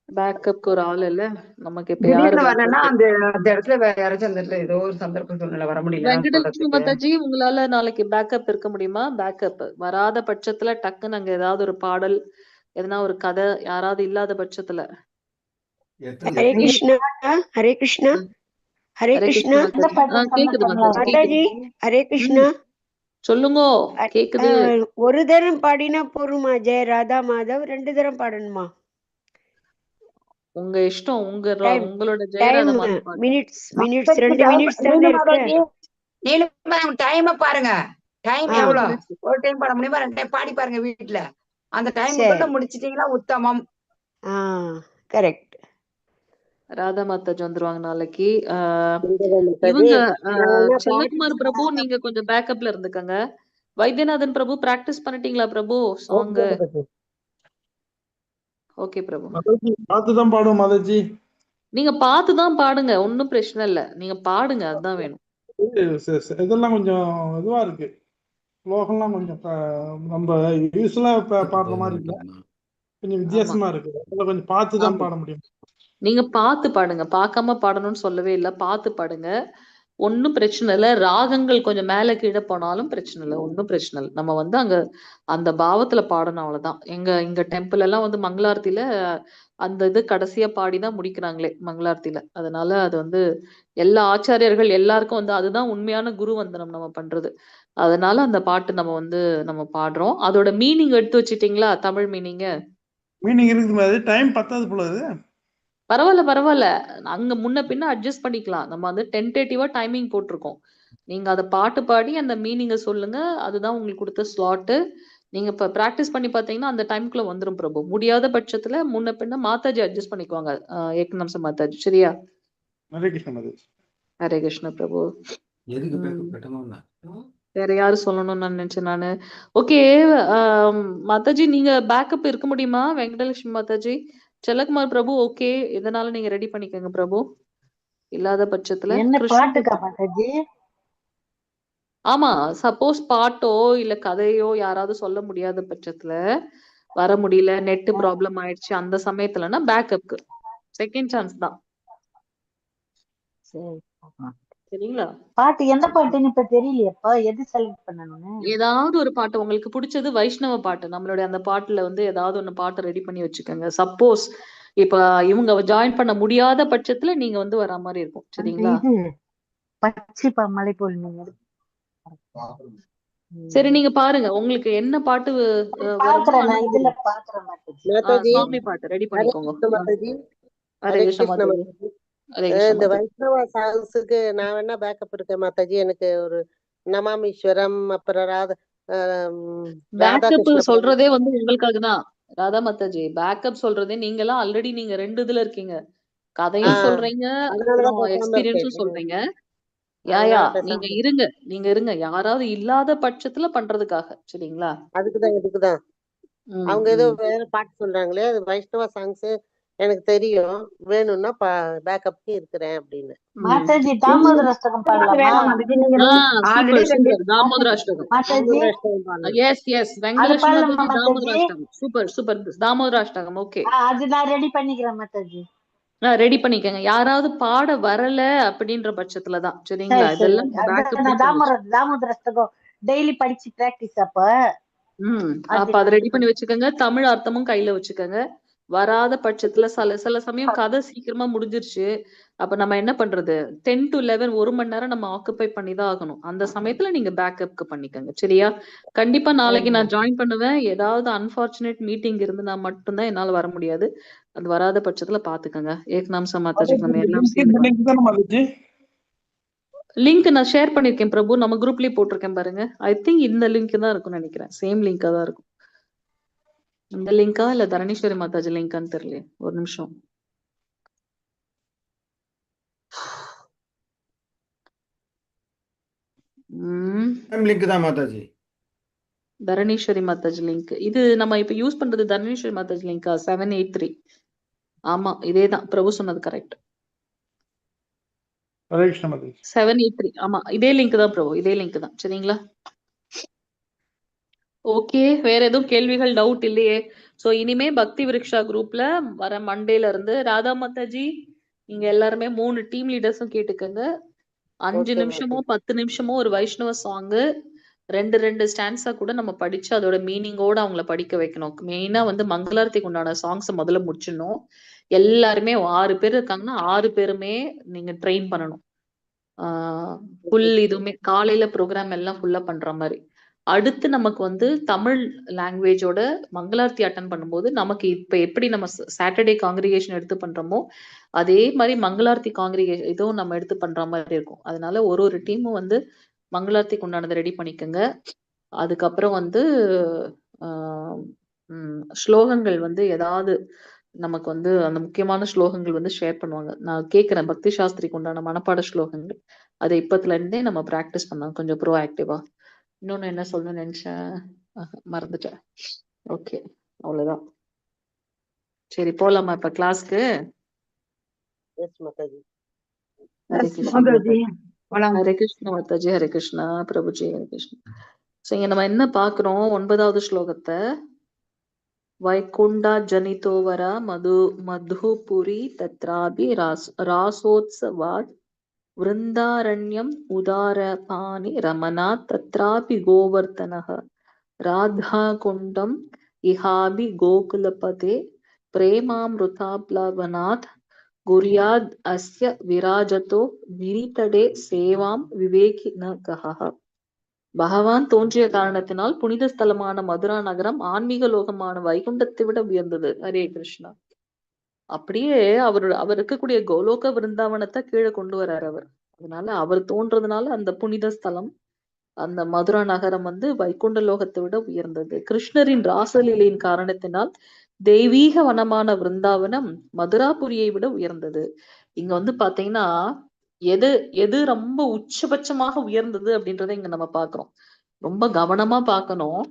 பேக்கப்க்கு ஒரு ஆள் இல்ல, நமக்கு இப்ப யாரு திடீர்னு வரலன்னா backup? அந்த அந்த இடத்துல வேற யாராச்சும் அந்த இடத்துல ஏதோ ஒரு சந்தர்ப்ப சூழ்நிலை வர முடியலன்னா வெங்கடலட்சுமி சொல்றதுக்கு. மாதாஜி, உங்களால நாளைக்கு பேக்கப் இருக்க முடியுமா? பேக்கப் வராத பட்சத்துல டக்குன்னு அங்க ஏதாவது ஒரு பாடல், எதனா ஒரு கதை, யாராவது இல்லாத பட்சத்துல. ஹரே கிருஷ்ணா, ஹரே கிருஷ்ணா, ஹரே ஹரே கிருஷ்ணா. கிருஷ்ண எந்த மாதாஜி. பாட்டு கேக்குது சொன்ன மாதாஜி, கேக்குது. மாதாஜி, ஹரே கிருஷ்ணா. சொல்லுங்க, கேக்குது. ஒரு தரம் பாடினா போருமா? ஜெய ராதா மாதவ் 2 தரம் பாடணுமா? உங்க இஷ்டம், டைம் உங்களோட டைம் ஜெயராத மாதா பாட்டு. மினிட்ஸ் 2 மினிட்ஸ் தானே இருக்கு. நீலும் டைம் பாருங்க. டைம் ஆ. எவ்வளவு? ஒரு டைம் பாட முடியுமா? 2 டைம் பாடி பாருங்க வீட்டுல. அந்த டைமுக்குள்ள சரி. முடிச்சிட்டீங்கன்னா உத்தமம். கரெக்ட். ராதா மாதாஜி வந்துருவாங்க நாளைக்கு. மாதாஜி, இவங்க நான் என்ன செல்லகுமார் பிரபு, நீங்க கொஞ்சம் பேக்கப்ல இருந்துக்கங்க. வைத்தியநாதன் பிரபு பிராக்டிஸ் பண்ணிட்டீங்களா பிரபு சாங்? ஓகே பிரபு, பார்த்துதான் பாடும் மாதாஜி. நீங்க பார்த்துதான் பாடுங்க, ஒன்னும் பிரச்சனை இல்ல. நீங்க பாடுங்க, அதுதான் வேணும். இதெல்லாம் கொஞ்சம் இதுவா இருக்கு. ஸ்லோகம்லாம் கொஞ்சம் நம்ம யூஸ்வலா பாடுற மாதிரி இல்ல, கொஞ்சம் வித்தியாசமா இருக்கு. அதெல்லாம் கொஞ்சம் பார்த்துதான் ஆமா, பாட முடியும். நீங்க பார்த்து பாடுங்க, பார்க்காம பாடணும்னு சொல்லவே இல்ல, பார்த்து பாடுங்க. ஒன்னும் பிரச்சனை இல்ல. ராகங்கள் கொஞ்சம் மேல கீழே போனாலும் பிரச்சனை இல்ல, ஒன்னும் பிரச்சனை இல்ல. நம்ம வந்து அங்க அந்த பாவத்துல பாடணும், அவ்வளவுதான். இங்க டெம்பிள் எல்லாம் வந்து மங்களாரத்தில அந்த இது கடைசியா பாடிதான் முடிக்கிறாங்களே மங்களாரத்தில. அதனால அது வந்து எல்லா ஆச்சாரியர்கள் எல்லாருக்கும் வந்து அதுதான் உண்மையான குரு வந்தனம் நம்ம பண்றது. அதனால அந்த பாட்டு நம்ம பாடுறோம். அதோட மீனிங் எடுத்து வச்சிட்டீங்களா? தமிழ் மீனிங் மீனிங் இருக்குது மாதிரி டைம் பத்தாது போல இது. பரவாயில்ல. அங்க முன்ன பின்ன அட்ஜஸ்ட் பண்ணிக்கலாம். நம்ம வந்து டென்டேட்டிவா டைமிங் போட்டிருக்கோம். நீங்க அத பாட்டு பாடி அந்த மீனிங்க சொல்லுங்க. அதுதான் உங்களுக்கு கொடுத்த ஸ்லாட்டு. நீங்க இப்ப பிராக்டிஸ் பண்ணி பார்த்தீங்கன்னா அந்த டைம்க்குள்ள வந்துரும் பிரபு. முடியாத பட்சத்துல முன்ன பின்ன மாதாஜி அட்ஜஸ்ட் பண்ணிக்குவாங்க. ஏகநாம்ச மாதாஜி, சரியா? ஹரே கிருஷ்ண மாதாஜி. ஹரே கிருஷ்ண பிரபு. எதுக்கு பேக்கப் கட்டணும்னா வேற யாரு சொல்லணும்னு நான் நினைச்சேன் நானு. ஓகே, மாதாஜி நீங்க பேக்கப் இருக்க முடியுமா? வெங்கடலட்சுமி மாதாஜி, செல்லகுமார் பிரபு, ஓகே. இதனால நீங்க ரெடி பண்ணிக்கோங்க பிரபு. இல்லாத பட்சத்துல என்ன கிருஷ்ண பாட்டுக்கா மாதாஜி? ஆமா, சப்போஸ் பாட்டோ இல்ல கதையோ யாராவது சொல்ல முடியாத பட்சத்துல, வர முடியல, நெட் ப்ராப்ளம் ஆயிடுச்சு, அந்த சமயத்துலனா பேக்கப்க்கு செகண்ட் சான்ஸ் தான். சரி, சரிங்களா? பாட்டு எந்த பாட்டுன்னு இப்ப தெரியலையப்பா, எது செலக்ட் பண்ணணும்னு. ஏதாவது ஒரு பாட்டு உங்களுக்கு பிடிச்சது, வைஷ்ணவ பாட்டு, நம்மளுடைய அந்த பாட்டுல வந்து ஏதாவது ஒண்ணு பாட்டு ரெடி பண்ணி வச்சுக்கோங்க. சப்போஸ் இப்ப இவங்க ஜாயின் பண்ண முடியாத பட்சத்துல நீங்க வந்து வரா மாதிரி இருக்கும், அந்த சரிங்களா? இது பச்சை மலை போல் நீங்க சரி, நீங்க பாருங்க உங்களுக்கு என்ன பாட்டு வருதோ பாக்குறேன், நான் அனுப்புங்க. இதுல பாக்குறேன் மாதாஜி. மாதாஜி, சுவாமி பாட்டு ரெடி ஹரே பண்ணிக்கோங்க. கிருஷ்ண மாதாஜி, ஹரே ஹரே கிருஷ்ண கிருஷ்ண மாதாஜி. மாதாஜி. ஹரே கிருஷ்ண இந்த மாதாஜி. வைஷ்ணவ சாங்ஸுக்கு நான் வேணா பேக்கப் இருக்கேன் மாதாஜி. எனக்கு ஒரு நமாமீஸ்வரம், அப்புறம் பேக்கப் ராதாகிருஷ்ண சொல்றதே வந்து உங்களுக்காக தான் ராதா மாதாஜி. பேக்கப் சொல்றதே நீங்க எல்லாம் ஆல்ரெடி நீங்க 2 இதுல இருக்கீங்க. கதையும் சொல்றீங்க, அதனாலதான் அப்புறம் பேசாம இருக்கேன். எக்ஸ்பீரியன்ஸும் சொல்றீங்க. அதனால நீங்க பேசாம இருங்க. யாராவது இல்லாத பட்சத்துல பண்றதுக்காக, சரிங்களா? இதுக்குதான் ம், அவங்க ஏதோ ம். வேற பாட்டு சொல்றாங்களே, அது வைஷ்ணவ சாங்ஸ் எனக்கு தெரியும். வேணும்னா பேக்கப்க்கு இருக்கிறேன் அப்படின்னு. மாதாஜி தாமோதர அஷ்டகம் பாடலாமா? வேணாம் மாதாஜி, நீங்க already super super. Damodarashtakam. Mataji yes அது வெங்கடலட்சுமி பாடலாமா மாதாஜி, மாதாஜி? தாமோதராஷ்டகம். சூப்பர். தாமோதராஷ்டகம், ஓகே. அது நான் ரெடி பண்ணிக்கிறேன் மாதாஜி. ரெடி பண்ணிக்கங்க. யாராவது பாட வரல அப்படின்ற பட்சத்துல தான், சரிங்களா? சரி இதெல்லாம் அதான் பேக்கப் நான் தாமோதர அஷ்டகம் டெய்லி படிச்சு பிராக்டிஸ். அப்ப அப்ப அதை ரெடி பண்ணி வச்சுக்கோங்க. தமிழ் அர்த்தமும் கையில வச்சுக்கோங்க. வராத பட்சத்துல சில சமயம் கதை சீக்கிரமா முடிஞ்சிருச்சு. அப்ப நம்ம என்ன பண்றது? 10 to 11 1 மணி நேரம் நம்ம ஆக்குபை பண்ணி தான் ஆகணும். அந்த சமயத்துல நீங்க பேக்கப்க்கு பண்ணிக்கோங்க, சரியா? கண்டிப்பா நாளைக்கு நான் ஜாயின் பண்ணுவேன். ஏதாவது அன்பார்ச்சுனேட் மீட்டிங் இருந்துனா மட்டும்தான் என்னால வர முடியாது. அது வராத பட்சத்துல பாத்துக்கோங்க. ஏகநாம்ச மாதாஜிக்கு நம்ம எல்லாம் சேர்ந்து லிங்க் நான் ஷேர் பண்ணிருக்கேன் பிரபு. நம்ம குரூப்லயே போட்டிருக்கேன் பாருங்க. ஐ திங்க் இந்த லிங்க் தான் இருக்கும்னு நினைக்கிறேன். சேம் லிங்கா தான் இருக்கும். இந்த லிங்கா இல்ல தரணீஸ்வரி மாதாஜி லிங்கான்னு தெரியல. ஒரு நிமிஷம். லிங்க் தான் மாதாஜி. தரணீஸ்வரி மாதாஜி லிங்க். இது நம்ம இப்ப யூஸ் பண்றது தரணீஸ்வரி மாதாஜி லிங்கா 783. ஆமா, இதேதான் பிரபு சொன்னது கரெக்ட். 783. ஆமா, இதே லிங்க் தான் பிரபு, இதே லிங்க் தான், சரிங்களா? ஓகே, வேற எதுவும் கேள்விகள் டவுட் இல்லையே? சோ இனிமே பக்தி விருக்ஷா குரூப்ல வர மண்டேல இருந்து ராதா மாதாஜி நீங்க எல்லாருமே 3 டீம் லீடர்ஸும் கேட்டுக்கங்க. 5 ஓகே நிமிஷமோ மாதாஜி. 10 நிமிஷமோ ஒரு வைஷ்ணவ சாங்கு 2 ஸ்டான்ஸா கூட நம்ம படிச்சு அதோட மீனிங்கோட அவங்கள படிக்க வைக்கணும். மெயினா வந்து மங்களாரத்திக்கு உண்டான சாங்ஸ் முதல்ல முடிச்சிடணும். எல்லாருமே 6 பேர் இருக்காங்கன்னா 6 பேருமே நீங்க ட்ரெயின் பண்ணணும். ஃபுல் இதுவுமே காலையில ப்ரோக்ராம் எல்லாம் ஃபுல்லா பண்ற மாதிரி. அடுத்து நமக்கு வந்து தமிழ் லாங்குவேஜோட மங்களார்த்தி அட்டன் பண்ணும்போது நமக்கு இப்ப எப்படி நம்ம சாட்டர்டே காங்கிரிகேஷன் எடுத்து பண்றோமோ அதே மாதிரி மங்களார்த்தி காங்கிரிகேஷன் இதுவும் நம்ம எடுத்து பண்ற மாதிரி இருக்கும். அதனால ஒரு டீமும் வந்து மங்களார்த்திக்கு உண்டானதை ரெடி பண்ணிக்கோங்க. அதுக்கப்புறம் வந்து ஸ்லோகங்கள் வந்து ஏதாவது நமக்கு வந்து அந்த முக்கியமான ஸ்லோகங்கள் வந்து ஷேர் பண்ணுவாங்க. நான் கேட்கிறேன் பக்தி சாஸ்திரிக்கு உண்டான மனப்பாட ஸ்லோகங்கள் அதை இப்பத்துல இருந்தே நம்ம பிராக்டிஸ் பண்ணலாம் கொஞ்சம் ப்ரோ ஆக்டிவா. இன்னொன்னு என்ன சொல்லணும்னு நினைச்சேன், மறந்துட்டேன். ஓகே, அவ்வளவுதான். சரி போலாமா இப்ப கிளாஸ்க்கு? எஸ் மாதாஜி. ஹரே எஸ் கிருஷ்ணா மாதாஜி போலாம். ஹரே கிருஷ்ணா மாதாஜி, ஹரே கிருஷ்ணா பிரபுஜி, ஹரே கிருஷ்ணா. சோ இங்க நம்ம என்ன பாக்குறோம்? 9வது ஸ்லோகத்தை வைகுண்டா ஜனிதோவர மதுபுரி தத்ராபி ராசோத்சவாத் விருந்தாரண்யம் உதாரபாணி ரமணாத் தத்ராபி கோவர்தனः ராதாகுண்டம் இஹாபி கோகுலபதே பிரேமாமிருதாப்லவனாத் குர்யாத் அஸ்ய விராஜதோ விரிதடே சேவாம் விவேகினகः. பகவான் தோன்றிய காரணத்தினால் புனித ஸ்தலமான மதுரா நகரம் ஆன்மீக லோகமான வைகுண்டத்தை விட உயர்ந்தது. ஹரே கிருஷ்ணா. அப்படியே அவர் இருக்கக்கூடிய கோலோக விருந்தாவனத்தை கீழே கொண்டு வர்றாரு அவர். அதனால அவர் தோன்றதுனால அந்த புனித ஸ்தலம் அந்த மதுரா நகரம் வந்து வைகுண்ட லோகத்தை விட உயர்ந்தது. கிருஷ்ணரின் ராசலீலையின் காரணத்தினால் தெய்வீக வனமான விருந்தாவனம் மதுராபுரியை விட உயர்ந்தது. இங்க வந்து பாத்தீங்கன்னா எது எது ரொம்ப உச்சபட்சமாக உயர்ந்தது அப்படின்றத இங்க நம்ம பாக்குறோம். ரொம்ப கவனமா பார்க்கணும்.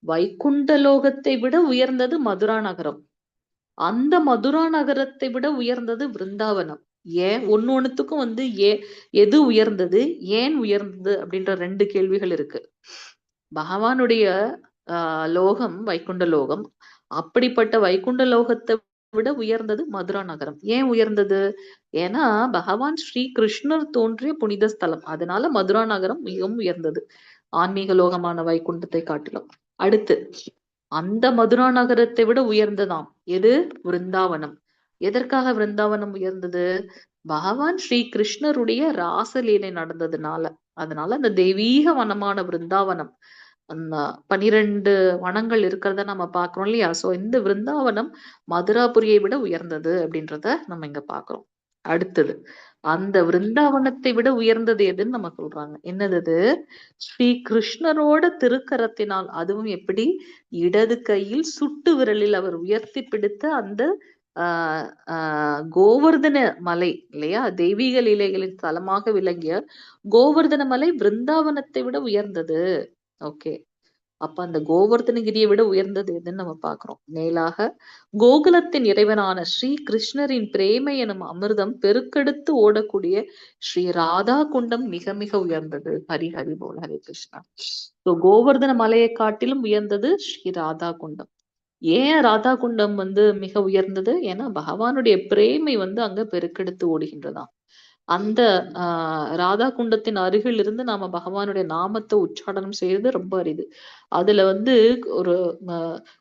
வைகுண்ட லோகத்தை விட உயர்ந்தது மதுரா நகரம். அந்த மதுரா நகரத்தை விட உயர்ந்தது விருந்தாவனம். ஏன் ஒண்ணுத்துக்கும் வந்து எது உயர்ந்தது, ஏன் உயர்ந்தது அப்படின்ற 2 கேள்விகள் இருக்கு. பகவானுடைய லோகம் வைகுண்ட லோகம். அப்படிப்பட்ட வைகுண்ட லோகத்தை விட உயர்ந்தது மதுரா நகரம். ஏன் உயர்ந்தது? ஏன்னா பகவான் ஸ்ரீ கிருஷ்ணர் தோன்றிய புனித ஸ்தலம். அதனால மதுரா நகரம் மிகவும் உயர்ந்தது ஆன்மீக லோகமான வைகுண்டத்தை காட்டிலும். அடுத்து அந்த மதுரா நகரத்தை விட உயர்ந்ததாம் எது? விருந்தாவனம். எதற்காக விருந்தாவனம் உயர்ந்தது? பகவான் ஸ்ரீ கிருஷ்ணருடைய ராசலீலை நடந்ததுனால. அதனால அந்த தெய்வீக வனமான விருந்தாவனம் அந்த 12 வனங்கள் இருக்கிறத நம்ம பாக்குறோம் இல்லையா? சோ இந்த விருந்தாவனம் மதுராபுரியை விட உயர்ந்தது அப்படின்றத நம்ம இங்க பாக்குறோம். அடுத்தது அந்த விருந்தாவனத்தை விட உயர்ந்தது எதுன்னு நம்ம சொல்றாங்க. என்னது? ஸ்ரீ கிருஷ்ணரோட திருக்கரத்தினால், அதுவும் எப்படி? இடது கையில் சுட்டு விரலில் அவர் உயர்த்தி பிடித்த அந்த கோவர்தன மலை இல்லையா? தெய்வீக லீலைகளின் தலமாக விளங்கிய கோவர்தன மலை பிருந்தாவனத்தை விட உயர்ந்தது. ஓகே, அப்ப அந்த கோவர்தனகிரியை விட உயர்ந்தது எதுன்னு நம்ம பாக்குறோம். மேலாக கோகுலத்தின் இறைவனான ஸ்ரீ கிருஷ்ணரின் பிரேமை எனும் அமிர்தம் பெருக்கெடுத்து ஓடக்கூடிய ஸ்ரீ ராதா குண்டம் மிக மிக உயர்ந்தது. ஹரி ஹரி போல், ஹரே கிருஷ்ணா. ஸோ கோவர்தன மலையை காட்டிலும் உயர்ந்தது ஸ்ரீ ராதா குண்டம். ஏன் ராதா குண்டம் வந்து மிக உயர்ந்தது? ஏன்னா பகவானுடைய பிரேமை வந்து அங்க பெருக்கெடுத்து ஓடுகின்றதாம். அந்த ராதா குண்டத்தின் அருகில் இருந்து நாம பகவானுடைய நாமத்தை உச்சாடனம் செய்யறது ரொம்ப அரிது. அதுல வந்து ஒரு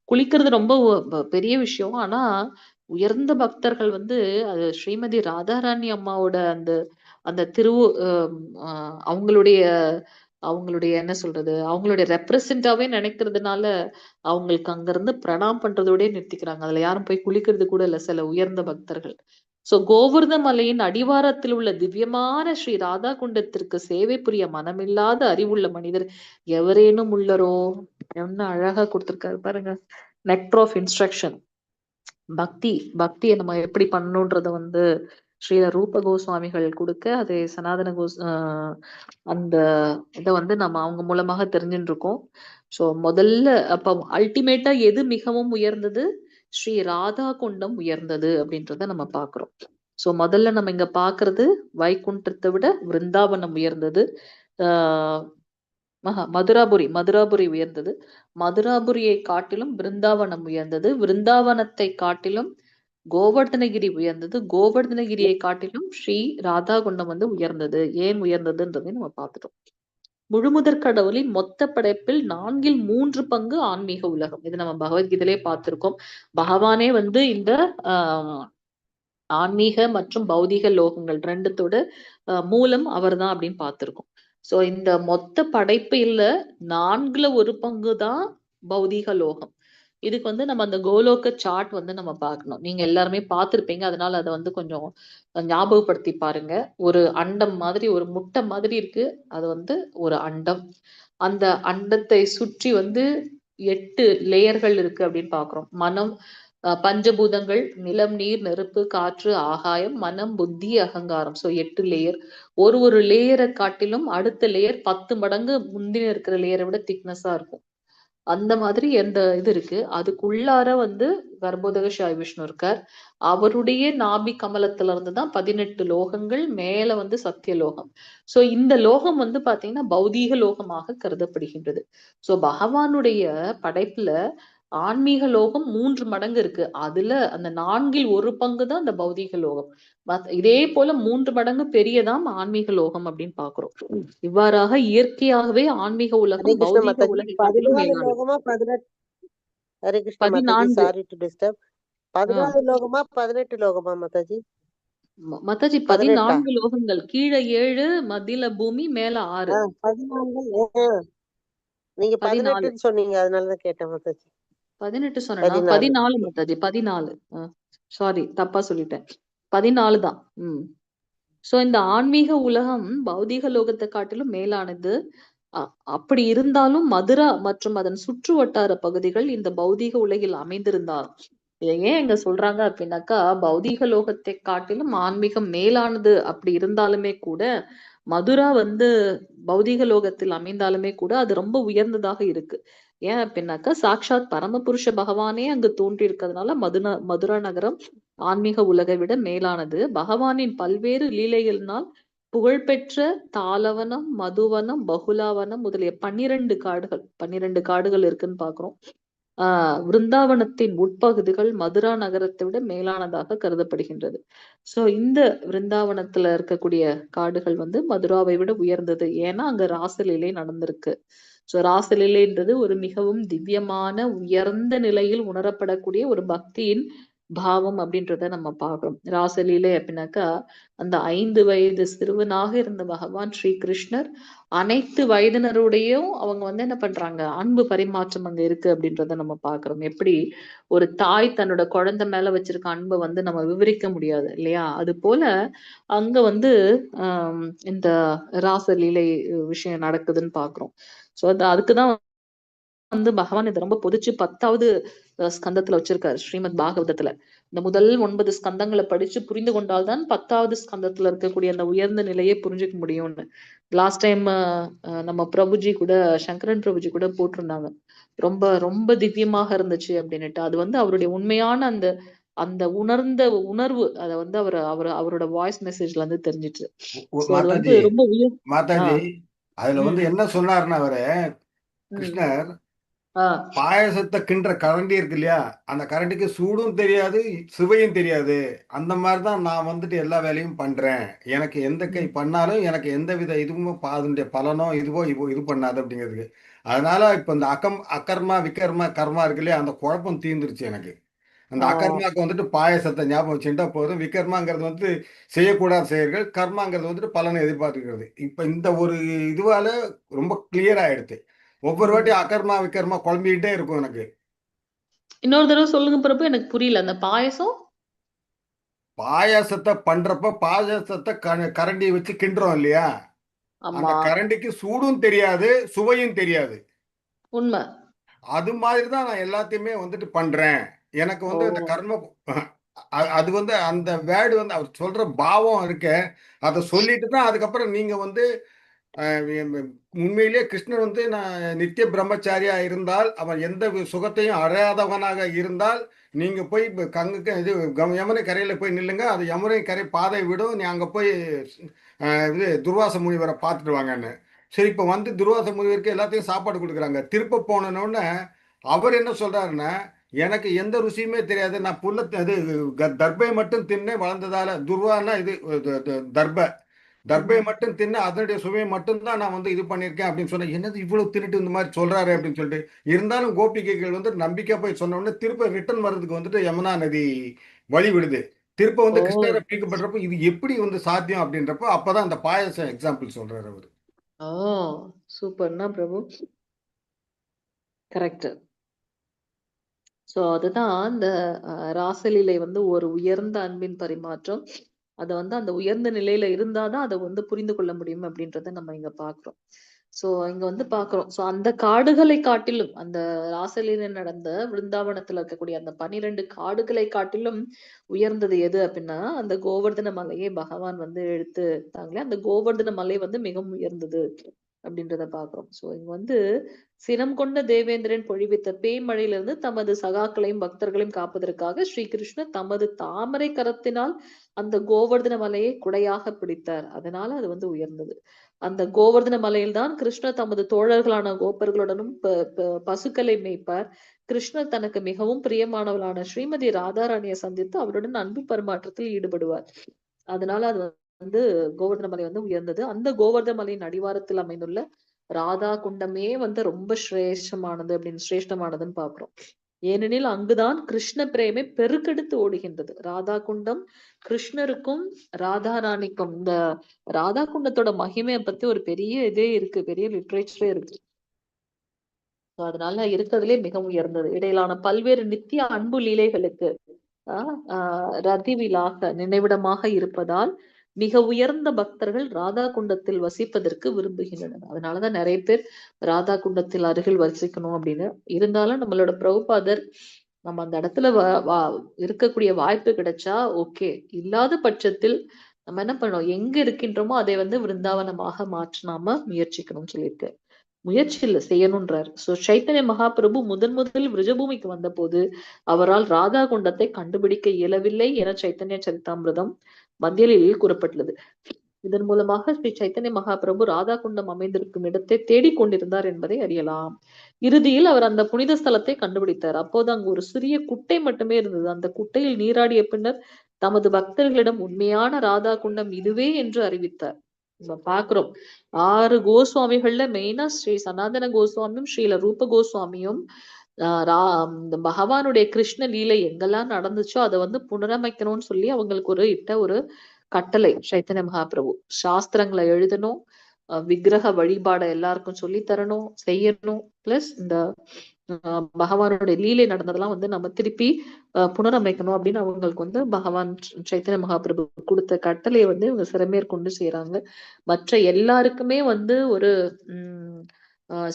குளிக்கிறது ரொம்ப பெரிய விஷயம். ஆனா உயர்ந்த பக்தர்கள் வந்து அது ஸ்ரீமதி ராதாராணி அம்மாவோட அந்த அந்த அவங்களுடைய என்ன சொல்றது, அவங்களுடைய ரெப்ரசன்டாவே நினைக்கிறதுனால அவங்களுக்கு அங்க இருந்து பிரணாம் பண்றதோடய நிறுத்திக்கிறாங்க. அதுல யாரும் போய் குளிக்கிறது கூட இல்ல சில உயர்ந்த பக்தர்கள். சோ கோவர்த மலையின் அடிவாரத்தில் உள்ள திவ்யமான ஸ்ரீ ராதா குண்டத்திற்கு சேவை புரிய மனமில்லாத அறிவுள்ள மனிதர் எவரேனும் உள்ளரோ? என்ன அழகா கொடுத்திருக்காரு பாருங்க. Nectar of instruction. பக்தியை நம்ம எப்படி பண்ணணும்ன்றத வந்து ஸ்ரீ ரூப கோஸ்வாமிகள் கொடுக்க அதை சனாதன அந்த இதை வந்து நம்ம அவங்க மூலமாக தெரிஞ்சுட்டு இருக்கோம். சோ முதல்ல அப்ப அல்டிமேட்டா எது மிகவும் உயர்ந்தது? ஸ்ரீ ராதா குண்டம் உயர்ந்தது அப்படின்றத நம்ம பாக்குறோம். சோ முதல்ல நம்ம இங்க பாக்குறது வைகுண்டத்தை விட விருந்தாவனம் உயர்ந்தது. மதுராபுரி உயர்ந்தது. மதுராபுரியை காட்டிலும் பிருந்தாவனம் உயர்ந்தது. பிருந்தாவனத்தை காட்டிலும் கோவர்தனகிரி உயர்ந்தது. கோவர்தனகிரியை காட்டிலும் ஸ்ரீ ராதாகுண்டம் வந்து உயர்ந்தது. ஏன் உயர்ந்ததுன்றதை நம்ம பார்த்துட்டோம். முழுமுதற் கடவுளின் மொத்த படைப்பில் 3/4 ஆன்மீக உலகம். இது நம்ம பகவத்கீதையிலே பார்த்திருக்கோம். பகவானே வந்து இந்த ஆன்மீக மற்றும் பௌதிக லோகங்கள் ரெண்டுத்தோட மூலம் அவர்தான் அப்படின்னு பார்த்திருக்கோம். சோ இந்த மொத்த படைப்பு இல்ல 1/4 தான் பௌதிக லோகம். இதுக்கு வந்து நம்ம அந்த கோலோக சார்ட் வந்து நம்ம பார்க்கணும். நீங்க எல்லாருமே பார்த்திருப்பீங்க. அதனால அதை வந்து கொஞ்சம் ஞாபகப்படுத்தி பாருங்க. ஒரு அண்டம் மாதிரி, ஒரு முட்டை மாதிரி இருக்கு. அது வந்து ஒரு அண்டம். அந்த அண்டத்தை சுற்றி வந்து 8 லேயர்கள் இருக்கு அப்படின்னு பாக்குறோம். மனம், பஞ்சபூதங்கள், நிலம், நீர், நெருப்பு, காற்று, ஆகாயம், மனம், புத்தி, அகங்காரம். So 8 layer. ஒரு லேயரை காட்டிலும் அடுத்த லேயர் 10 மடங்கு முந்தின இருக்கிற லேயரை விட திக்னஸா இருக்கும். அந்த மாதிரி எந்த இது இருக்கு. அதுக்குள்ளார வந்து கர்ப்போதகசாயி விஷ்ணு இருக்கார். அவருடைய நாபி கமலத்துல இருந்துதான் 18 லோகங்கள், மேல வந்து சத்தியலோகம். சோ இந்த லோகம் வந்து பாத்தீங்கன்னா பௌதீக லோகமாக கருதப்படுகின்றது. சோ பகவானுடைய படைப்புல ஆன்மீக லோகம் 3 மடங்கு இருக்கு. அதுல அந்த 1/4 தான் அந்த பௌதீக லோகம். இதே போல 3 மடங்கு பெரியதாம் ஆன்மீக லோகம் அப்படின்னு பாக்குறோம். இவ்வாறாக இயற்கையாகவே ஆன்மீக ஹரே உலகம் கிருஷ்ண பௌதீக மாதாஜி. உலகை காட்டிலும் 14 மேலானது. லோகமா 18? Hare Krishna Mataji, 14 sorry to disturb. 14 லோகமா 18 லோகமா மாதாஜி? மத்தாஜி 18ஆ? 14 லோகங்கள். கீழே 7, மத்தியில பூமி, மேல 6. 14. நீங்க 14 18ன்னு சொன்னீங்க, அதனாலதான் கேட்டேன் மாதாஜி. 18 சொன்னா 14. 14 மத்தாஜி 14. சாரி, தப்பா சொல்லிட்டேன். 14 தான். சோ இந்த ஆன்மீக உலகம் பௌதீக லோகத்தை காட்டிலும் மேலானது. அப்படி இருந்தாலும் மதுரா மற்றும் அதன் சுற்று வட்டார பகுதிகள் இந்த பௌதீக உலகில் அமைந்திருந்தாலும், இதை ஏன் இங்க சொல்றாங்க அப்படின்னாக்கா, பௌதீக லோகத்தை காட்டிலும் ஆன்மீகம் மேலானது அப்படி இருந்தாலுமே கூட, மதுரா வந்து பௌதீக லோகத்தில் அமைந்தாலுமே கூட அது ரொம்ப உயர்ந்ததாக இருக்கு. ஏன் அப்படின்னாக்கா, சாக்ஷாத் பரமபுருஷ பகவானே அங்கு தோன்றி இருக்கிறதுனால மதுரா நகரம் ஆன்மீக உலகை விட மேலானது. பகவானின் பல்வேறு லீலைகளினால் புகழ்பெற்ற தாளவனம், மதுவனம், பகுலாவனம் முதலிய 12 காடுகள் இருக்குன்னு பாக்குறோம். விருந்தாவனத்தின் உட்பகுதிகள் மதுரா நகரத்தை விட மேலானதாக கருதப்படுகின்றது. சோ இந்த விருந்தாவனத்துல இருக்கக்கூடிய காடுகள் வந்து மதுராவை விட உயர்ந்தது. ஏன்னா அங்க ராசலீலை நடந்திருக்கு. சோ ராசலீலைன்றது ஒரு மிகவும் திவ்யமான உயர்ந்த நிலையில் உணரப்படக்கூடிய ஒரு பக்தியின் பாவம் அப்படின்றத நம்ம பார்க்கிறோம். ராசலீலை அப்படின்னாக்கா, அந்த 5 வயது சிறுவனாக இருந்த பகவான் ஸ்ரீ கிருஷ்ணர் அனைத்து வயதினருடையும் அவங்க வந்து என்ன பண்றாங்க, அன்பு பரிமாற்றம் அங்க இருக்கு அப்படின்றத நம்ம பார்க்கிறோம். எப்படி ஒரு தாய் தன்னோட குழந்தை மேல வச்சிருக்க அன்பை வந்து நம்ம விவரிக்க முடியாது இல்லையா? அது போல அங்க வந்து இந்த ராசலீலை விஷயம் நடக்குதுன்னு பாக்குறோம். சோ அதுக்குதான் வந்து பகவான் இதை ரொம்ப பொதிச்சு 10வது ஸ்கந்தத்துல வச்சிருக்காரு ஸ்ரீமத் பாகவதத்துல. இந்த முதல் 9 ஸ்கந்தங்களை படிச்சு புரிந்து கொண்டால்தான் 10வது ஸ்கந்தத்துல இருக்கக்கூடிய அந்த உயர்ந்த நிலையை புரிஞ்சுக்க முடியும்னு. லாஸ்ட் டைம் நம்ம பிரபுஜி கூட, சங்கரன் பிரபுஜி கூட போட்டிருந்தாங்க. ரொம்ப ரொம்ப திவ்யமாக இருந்துச்சு அப்படின்னுட்டு. அது வந்து அவருடைய உண்மையான அந்த அந்த உணர்ந்த உணர்வு அதை வந்து அவரோட வாய்ஸ் மெசேஜ்ல இருந்து தெரிஞ்சிச்சு. அது வந்து மாதாஜி ரொம்ப மாதாஜி அதுல வந்து என்ன சொன்னாருன்னா அவரு கிருஷ்ணர், பாயசத்தை கிண்டுற கரண்டி இருக்கு இல்லையா, அந்த கரண்டிக்கு சூடும் தெரியாது, சுவையும் தெரியாது. அந்த மாதிரிதான் நான் வந்துட்டு எல்லா வேலையும் பண்றேன். எனக்கு எந்த கை பண்ணாலும் எனக்கு எந்த வித இதுவும் அதனுடைய பலனோ இதுவோ இது பண்ணாது அப்படிங்கிறதுக்கு. அதனால இப்ப இந்த அகர்மா விகர்மா கர்மா இருக்கு இல்லையா, அந்த குழப்பம் தீர்ந்துருச்சு எனக்கு. அந்த அகர்மாக்கு வந்துட்டு பாயசத்தை ஞாபகம் வச்சுட்டா போதும். விகர்மாங்கிறது வந்து செய்யக்கூடாத செயல்கள், கர்மாங்கிறது வந்துட்டு பலனை எதிர்பார்த்துக்கிறது. இப்ப இந்த ஒரு இதுவால ரொம்ப கிளியர் ஆயிடுது. ஒவ்வொரு வாட்டி அகர்மா விகர்மா குழம்பிக்கிட்டே இருக்கும் எனக்கு. இன்னொரு தடவை சொல்லுங்க பிரபு, எனக்கு புரியல. அந்த பாயாசத்தை பண்றப்ப பாயாசத்தை கரண்டியை வச்சு கிண்டுறோம் இல்லையா, அந்த கரண்டிக்கு சூடும் தெரியாது, சுவையும் தெரியாது. உண்மை. அது மாதிரிதான் நான் எல்லாத்தையுமே வந்துட்டு பண்றேன். எனக்கு வந்து அந்த கர்ம அது வந்து அந்த வேர்டு வந்து அவர் சொல்ற பாவம் இருக்க, அதை சொல்லிட்டு தான் அதுக்கப்புறம் நீங்க வந்து உண்மையிலேயே கிருஷ்ணர் வந்து நான் நித்திய பிரம்மச்சாரியா இருந்தால், அவன் எந்த சுகத்தையும் அடையாதவனாக இருந்தால், நீங்க போய் கங்குக்கு இது யமுனை கரையில போய் நில்லுங்க, அது யமுனை கரை பாதை விடும், நீ அங்க போய் இது துர்வாச முனிவரை பார்த்துட்டு வாங்கன்னு. சரி, இப்போ வந்து துர்வாச முனிவருக்கு எல்லாத்தையும் சாப்பாடு கொடுக்குறாங்க. திருப்ப போனோடனே அவர் என்ன சொல்றாருன்னா, எனக்கு எந்த ருசியுமே தெரியாது, நான் இது தர்பை மட்டும் தின்னே வளர்ந்ததால, துர்வான்னா இது தர்பை தர்பையை மட்டும் தின்னு அதனுடைய சுவையை மட்டும்தான் நான் வந்து இது பண்ணியிருக்கேன் அப்படின்னு சொன்னேன். என்னது இவ்வளவு தின்னுட்டு இந்த மாதிரி சொல்றாரு அப்படின்னு சொல்லிட்டு, இருந்தாலும் கோபிகைகள் வந்து நம்பிக்கை போய் சொன்ன உடனே திருப்ப ரிட்டர்ன் வர்றதுக்கு வந்துட்டு யமுனா நதி வழி விடுது. திருப்ப வந்து ஓ கிருஷ்ணரை பிடிக்கப்படுறப்போ இது எப்படி வந்து சாத்தியம் அப்படின்றப்போ அப்பதான் அந்த பாயசம் எக்ஸாம்பிள் சொல்றாரு அவரு. ஓ சூப்பர்னா பிரபு, கரெக்ட். சோ அதுதான் இந்த ராசலீலை வந்து ஒரு உயர்ந்த அன்பின் பரிமாற்றம். அதை வந்து அந்த உயர்ந்த நிலையில இருந்தாதான் அதை வந்து புரிந்து கொள்ள முடியும் அப்படின்றத நம்ம இங்க பாக்குறோம். சோ இங்க வந்து பாக்குறோம். சோ அந்த காடுகளை காட்டிலும், அந்த ராசலீலை நடந்த விருந்தாவனத்துல இருக்கக்கூடிய அந்த 12 காடுகளை காட்டிலும் உயர்ந்தது எது அப்படின்னா, அந்த கோவர்தன மலையை பகவான் வந்து எடுத்துட்டாங்களே, அந்த கோவர்தன மலை வந்து மிகவும் உயர்ந்தது அப்படின்றத பாக்குறோம். சோ இங்க வந்து சினம் கொண்ட தேவேந்திரன் பொழிவித்த பேய்மழையிலிருந்து தமது சகாக்களையும் பக்தர்களையும் காப்பதற்காக ஸ்ரீகிருஷ்ணர் தமது தாமரை கரத்தினால் அந்த கோவர்தன மலையை குடையாக பிடித்தார். அதனால அது வந்து உயர்ந்தது. அந்த கோவர்தன மலையில்தான் கிருஷ்ணர் தமது தோழர்களான கோப்பர்களுடனும் பசுக்களை மேய்ப்பார். கிருஷ்ணர் தனக்கு மிகவும் பிரியமானவளான ஸ்ரீமதி ராதாராணியை சந்தித்து அவருடன் அன்பு பரிமாற்றத்தில் ஈடுபடுவார். அதனால அது வந்து கோவர்தன மலை வந்து உயர்ந்தது. அந்த கோவர்தன மலையின் அடிவாரத்தில் அமைந்துள்ள ராதா குண்டமே வந்து ரொம்ப சிரேஷ்டமானதுன்னு பாக்குறோம். ஏனெனில் அங்குதான் கிருஷ்ண பிரேமை பெருக்கெடுத்து ஓடுகின்றது. ராதா குண்டம் கிருஷ்ணருக்கும் ராதா ராணிக்கும், இந்த ராதா குண்டத்தோட மகிமையை பத்தி ஒரு பெரிய இதே இருக்கு, பெரிய லிட்ரேச்சரே இருக்கு. அதனால இருக்கிறதுலே மிக உயர்ந்தது. இடையிலான பல்வேறு நித்திய அன்பு லீலைகளுக்கு ரதிவிலாக நினைவிடமாக இருப்பதால் மிக உயர்ந்த பக்தர்கள் ராதா குண்டத்தில் வசிப்பதற்கு விரும்புகின்றனர். அதனாலதான் நிறைய பேர் ராதா குண்டத்தில் அருகில் வசிக்கணும் அப்படின்னு. இருந்தாலும் நம்மளோட பிரபுபாதர் நம்ம அந்த இடத்துல இருக்கக்கூடிய வாய்ப்பு கிடைச்சா ஓகே, இல்லாத பட்சத்தில் நம்ம என்ன பண்ணோம், எங்க இருக்கின்றோமோ அதை வந்து விருந்தாவனமாக மாற்றாம முயற்சிக்கணும்னு சொல்லியிருக்கு. முயற்சியில செய்யணும்ன்றார். சோ சைத்தன்ய மகாபிரபு முதலில் விருஜபூமிக்கு வந்த போது அவரால் ராதா குண்டத்தை கண்டுபிடிக்க இயலவில்லை என சைத்தன்ய சரிதாமிர்தம் மத்தியலில் கூறப்பட்டுள்ளது. இதன் மூலமாக ஸ்ரீ சைத்தன்ய மகாபிரபு ராதா குண்டம் அமைந்திருக்கும் இடத்தை தேடிக்கொண்டிருந்தார் என்பதை அறியலாம். இறுதியில் அவர் அந்த புனித ஸ்தலத்தை கண்டுபிடித்தார். அப்போது அங்கு ஒரு சிறிய குட்டை மட்டுமே இருந்தது. அந்த குட்டையில் நீராடிய பின்னர் தமது பக்தர்களிடம் உண்மையான ராதா குண்டம் இதுவே என்று அறிவித்தார். நம்ம பாக்குறோம் 6 கோஸ்வாமிகள்ல மெயினா ஸ்ரீ சனாதன கோஸ்வாமியும் ஸ்ரீல ரூப கோஸ்வாமியும் பகவானுடைய கிருஷ்ண லீலை எங்கெல்லாம் நடந்துச்சோ அதை வந்து புனரமைக்கணும்னு சொல்லி அவங்களுக்கு ஒரு கட்டளை சைத்தன்ய மகாபிரபு. சாஸ்திரங்களை எழுதணும், விக்கிரக வழிபாடை எல்லாருக்கும் சொல்லி தரணும், செய்யணும். பிளஸ் இந்த பகவானுடைய லீலை நடந்ததெல்லாம் வந்து நம்ம திருப்பி புனரமைக்கணும் அப்படின்னு அவங்களுக்கு வந்து பகவான் சைத்தன்ய மகாபிரபு கொடுத்த கட்டளையை வந்து இவங்க சிறமேற்கொண்டு செய்யறாங்க. மற்ற எல்லாருக்குமே வந்து ஒரு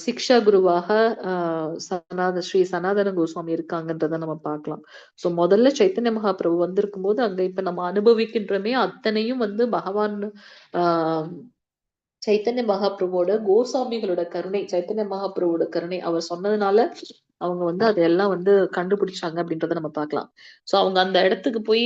சிக்ஷா குருவாக ஸ்ரீ சனாதன கோஸ்வாமி இருக்காங்கன்றத நம்ம பார்க்கலாம். சோ முதல்ல சைத்தன்ய மகாபிரபு வந்திருக்கும் போது அங்க இப்ப நம்ம அனுபவிக்கின்றமே அத்தனையும் வந்து பகவான் சைத்தன்ய மகாபிரபுவோட கோசாமிகளோட கருணை, சைத்தன்ய மகாபிரபுவோட கருணை. அவர் சொன்னதுனால அவங்க வந்து அதெல்லாம் வந்து கண்டுபிடிச்சாங்க அப்படின்றத நம்ம பார்க்கலாம். சோ அவங்க அந்த இடத்துக்கு போய்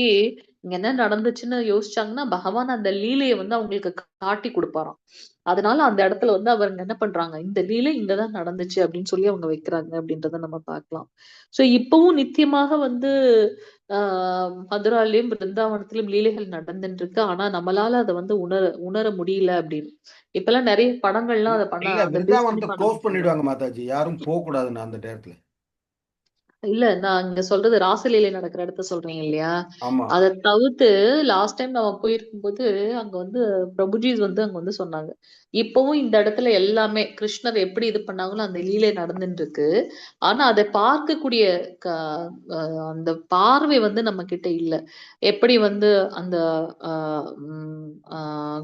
இங்க என்ன நடந்துச்சுன்னு யோசிச்சாங்கன்னா பகவான் அந்த லீலையை வந்து அவங்களுக்கு காட்டி கொடுப்பாராம். அதனால அந்த இடத்துல வந்து அவங்க என்ன பண்றாங்க, இந்த லீலை இங்கதான் நடந்துச்சு அப்படின்னு சொல்லி அவங்க வைக்கிறாங்க அப்படின்றத நம்ம பார்க்கலாம். சோ இப்பவும் நித்தியமாக வந்து மதுராலையும் பிருந்தாவனத்திலும் லீலைகள் நடந்துட்டு இருக்கு. ஆனா நம்மளால அதை வந்து உணர முடியல அப்படின்னு. இப்ப எல்லாம் நிறைய படங்கள்லாம் அதை பிருந்தாவனத்தை க்ளோஸ் பண்ணிடுவாங்க மாதாஜி, யாரும் போக கூடாதுன்னு அந்த நேரத்துல. இல்ல நான் இங்க சொல்றது ராசலீலை நடக்கிற இடத்த சொல்றீங்க இல்லையா, அதை தவிர்த்து லாஸ்ட் டைம் நம்ம போயிருக்கும் போது அங்க வந்து பிரபுஜிஸ் வந்து அங்க வந்து சொன்னாங்க, இப்பவும் இந்த இடத்துல எல்லாமே கிருஷ்ணர் எப்படி இது பண்ணாங்களோ அந்த லீலை நடந்துட்டு இருக்கு. ஆனா அதை பார்க்கக்கூடிய அந்த பார்வை வந்து நம்ம கிட்ட இல்ல. எப்படி வந்து அந்த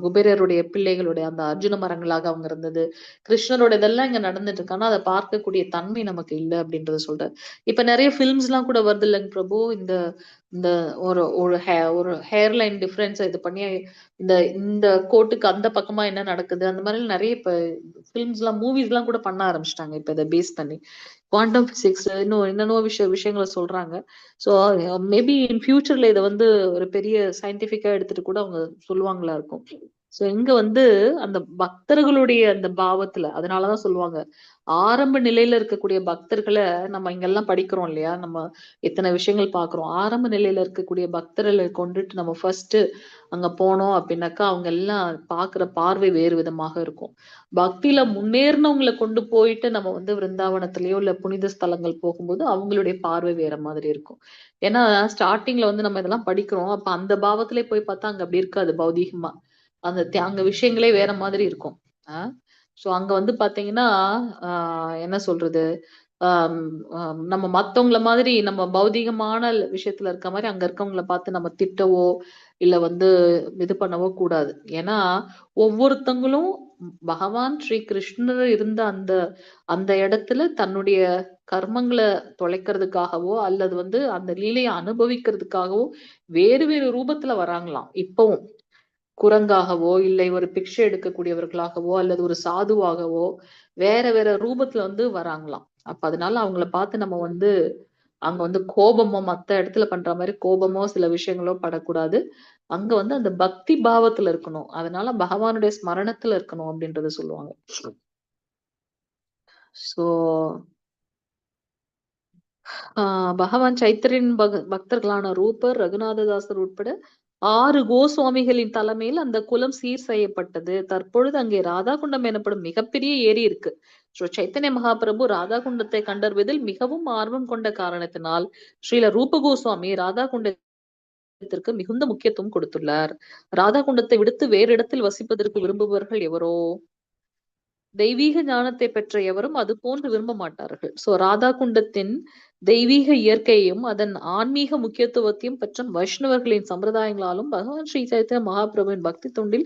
குபேரருடைய பிள்ளைகளுடைய அந்த அர்ஜுன மரங்களாக அவங்க இருந்தது, கிருஷ்ணரோட இதெல்லாம் இங்க நடந்துட்டு இருக்கு. ஆனா அதை பார்க்கக்கூடிய தன்மை நமக்கு இல்லை அப்படின்றத சொல்ற. இப்ப நிறைய பிலிம்ஸ் எல்லாம் கூட வருது இல்லைங்க பிரபு, இந்த இந்த ஒரு ஹேர்லைன் டிஃபரன்ஸ் இது பண்ணி இந்த கோட்டுக்கு அந்த பக்கமா என்ன நடக்குது அந்த மாதிரி நிறைய இப்ப பிலிம்ஸ் எல்லாம் மூவிஸ் எல்லாம் கூட பண்ண ஆரம்பிச்சிட்டாங்க. இப்ப இதை பேஸ் பண்ணி குவாண்டம் பிசிக்ஸ் இன்னும் என்னென்ன விஷயங்களை சொல்றாங்க. ஸோ மேபி இன் ஃபியூச்சர்ல இதை வந்து ஒரு பெரிய சயின்டிபிக்கா எடுத்துட்டு கூட அவங்க சொல்லுவாங்களா இருக்கும். சோ இங்க வந்து அந்த பக்தர்களுடைய அந்த பாவத்துல, அதனாலதான் சொல்லுவாங்க ஆரம்ப நிலையில இருக்கக்கூடிய பக்தர்களை நம்ம இங்கெல்லாம் படிக்கிறோம் இல்லையா, நம்ம எத்தனை விஷயங்கள் பாக்குறோம். ஆரம்ப நிலையில இருக்கக்கூடிய பக்தர்களை கொண்டுட்டு நம்ம ஃபர்ஸ்ட் அங்க போனோம் அப்படின்னாக்கா அவங்க எல்லாம் பாக்குற பார்வை வேறு விதமாக இருக்கும். பக்தியில முன்னேறினவங்களை கொண்டு போயிட்டு நம்ம வந்து விருந்தாவனத்திலயோ இல்ல புனித ஸ்தலங்கள் போகும்போது அவங்களுடைய பார்வை வேற மாதிரி இருக்கும். ஏன்னா ஸ்டார்டிங்ல வந்து நம்ம இதெல்லாம் படிக்கிறோம், அப்ப அந்த பாவத்திலே போய் பார்த்தா அங்க அப்படி இருக்காது பௌதீகமா. அங்க விஷயங்களே வேற மாதிரி இருக்கும். சோ அங்க வந்து பாத்தீங்கன்னா என்ன சொல்றது, ஆஹ் நம்ம மத்தவங்கள மாதிரி நம்ம பௌதீகமான விஷயத்துல இருக்க மாதிரி அங்க இருக்கவங்கள பார்த்து நம்ம திட்டவோ இல்ல வந்து இது பண்ணவோ கூடாது. ஏன்னா ஒவ்வொருத்தங்களும் பகவான் ஸ்ரீ கிருஷ்ணர் இருந்த அந்த அந்த இடத்துல தன்னுடைய கர்மங்களை தொலைக்கிறதுக்காகவோ அல்லது வந்து அந்த லீலையை அனுபவிக்கிறதுக்காகவோ வேறு வேறு ரூபத்துல வராங்களாம். இப்பவும் குரங்காகவோ இல்லை ஒரு பிக்ஷை எடுக்கக்கூடியவர்களாகவோ அல்லது ஒரு சாதுவாகவோ வேற வேற ரூபத்துல வந்து வராங்களாம். அப்ப அதனால அவங்கள பார்த்து நம்ம வந்து அங்க வந்து கோபமோ மத்த இடத்துல பண்ற மாதிரி கோபமோ சில விஷயங்களோ படக்கூடாது. அங்க வந்து அந்த பக்தி பாவத்துல இருக்கணும், அதனால பகவானுடைய ஸ்மரணத்துல இருக்கணும் அப்படின்றத சொல்லுவாங்க. சோ பகவான் சைத்தன்யன் பக்தர்களான ரூபர், ரகுநாததாசர் உட்பட 6 கோஸ்வாமிகளின் தலைமையில் அந்த குலம் சீர் செய்யப்பட்டது. தற்பொழுது அங்கே ராதா குண்டம் எனப்படும் மிகப்பெரிய ஏரி இருக்கு. சைத்தன்ய மகாபிரபு ராதா குண்டத்தை கண்டறிவதில் மிகவும் ஆர்வம் கொண்ட காரணத்தினால் ஸ்ரீல ரூப கோஸ்வாமி ராதா குண்டத்திற்கு மிகுந்த முக்கியத்துவம் கொடுத்துள்ளார். ராதா குண்டத்தை விடுத்து வேறு இடத்தில் வசிப்பதற்கு விரும்புபவர்கள் எவரோ தெய்வீக ஞானத்தை பெற்ற எவரும் அது போன்று விரும்ப மாட்டார்கள். சோ ராதா குண்டத்தின் தெய்வீக இயற்கையையும் அதன் ஆன்மீக முக்கியத்துவத்தையும் பெற்ற வைஷ்ணவர்களின் சம்பிரதாயங்களாலும் பகவான் ஸ்ரீ சைத்தன்ய மகாபிரபுவின் பக்தி தொண்டில்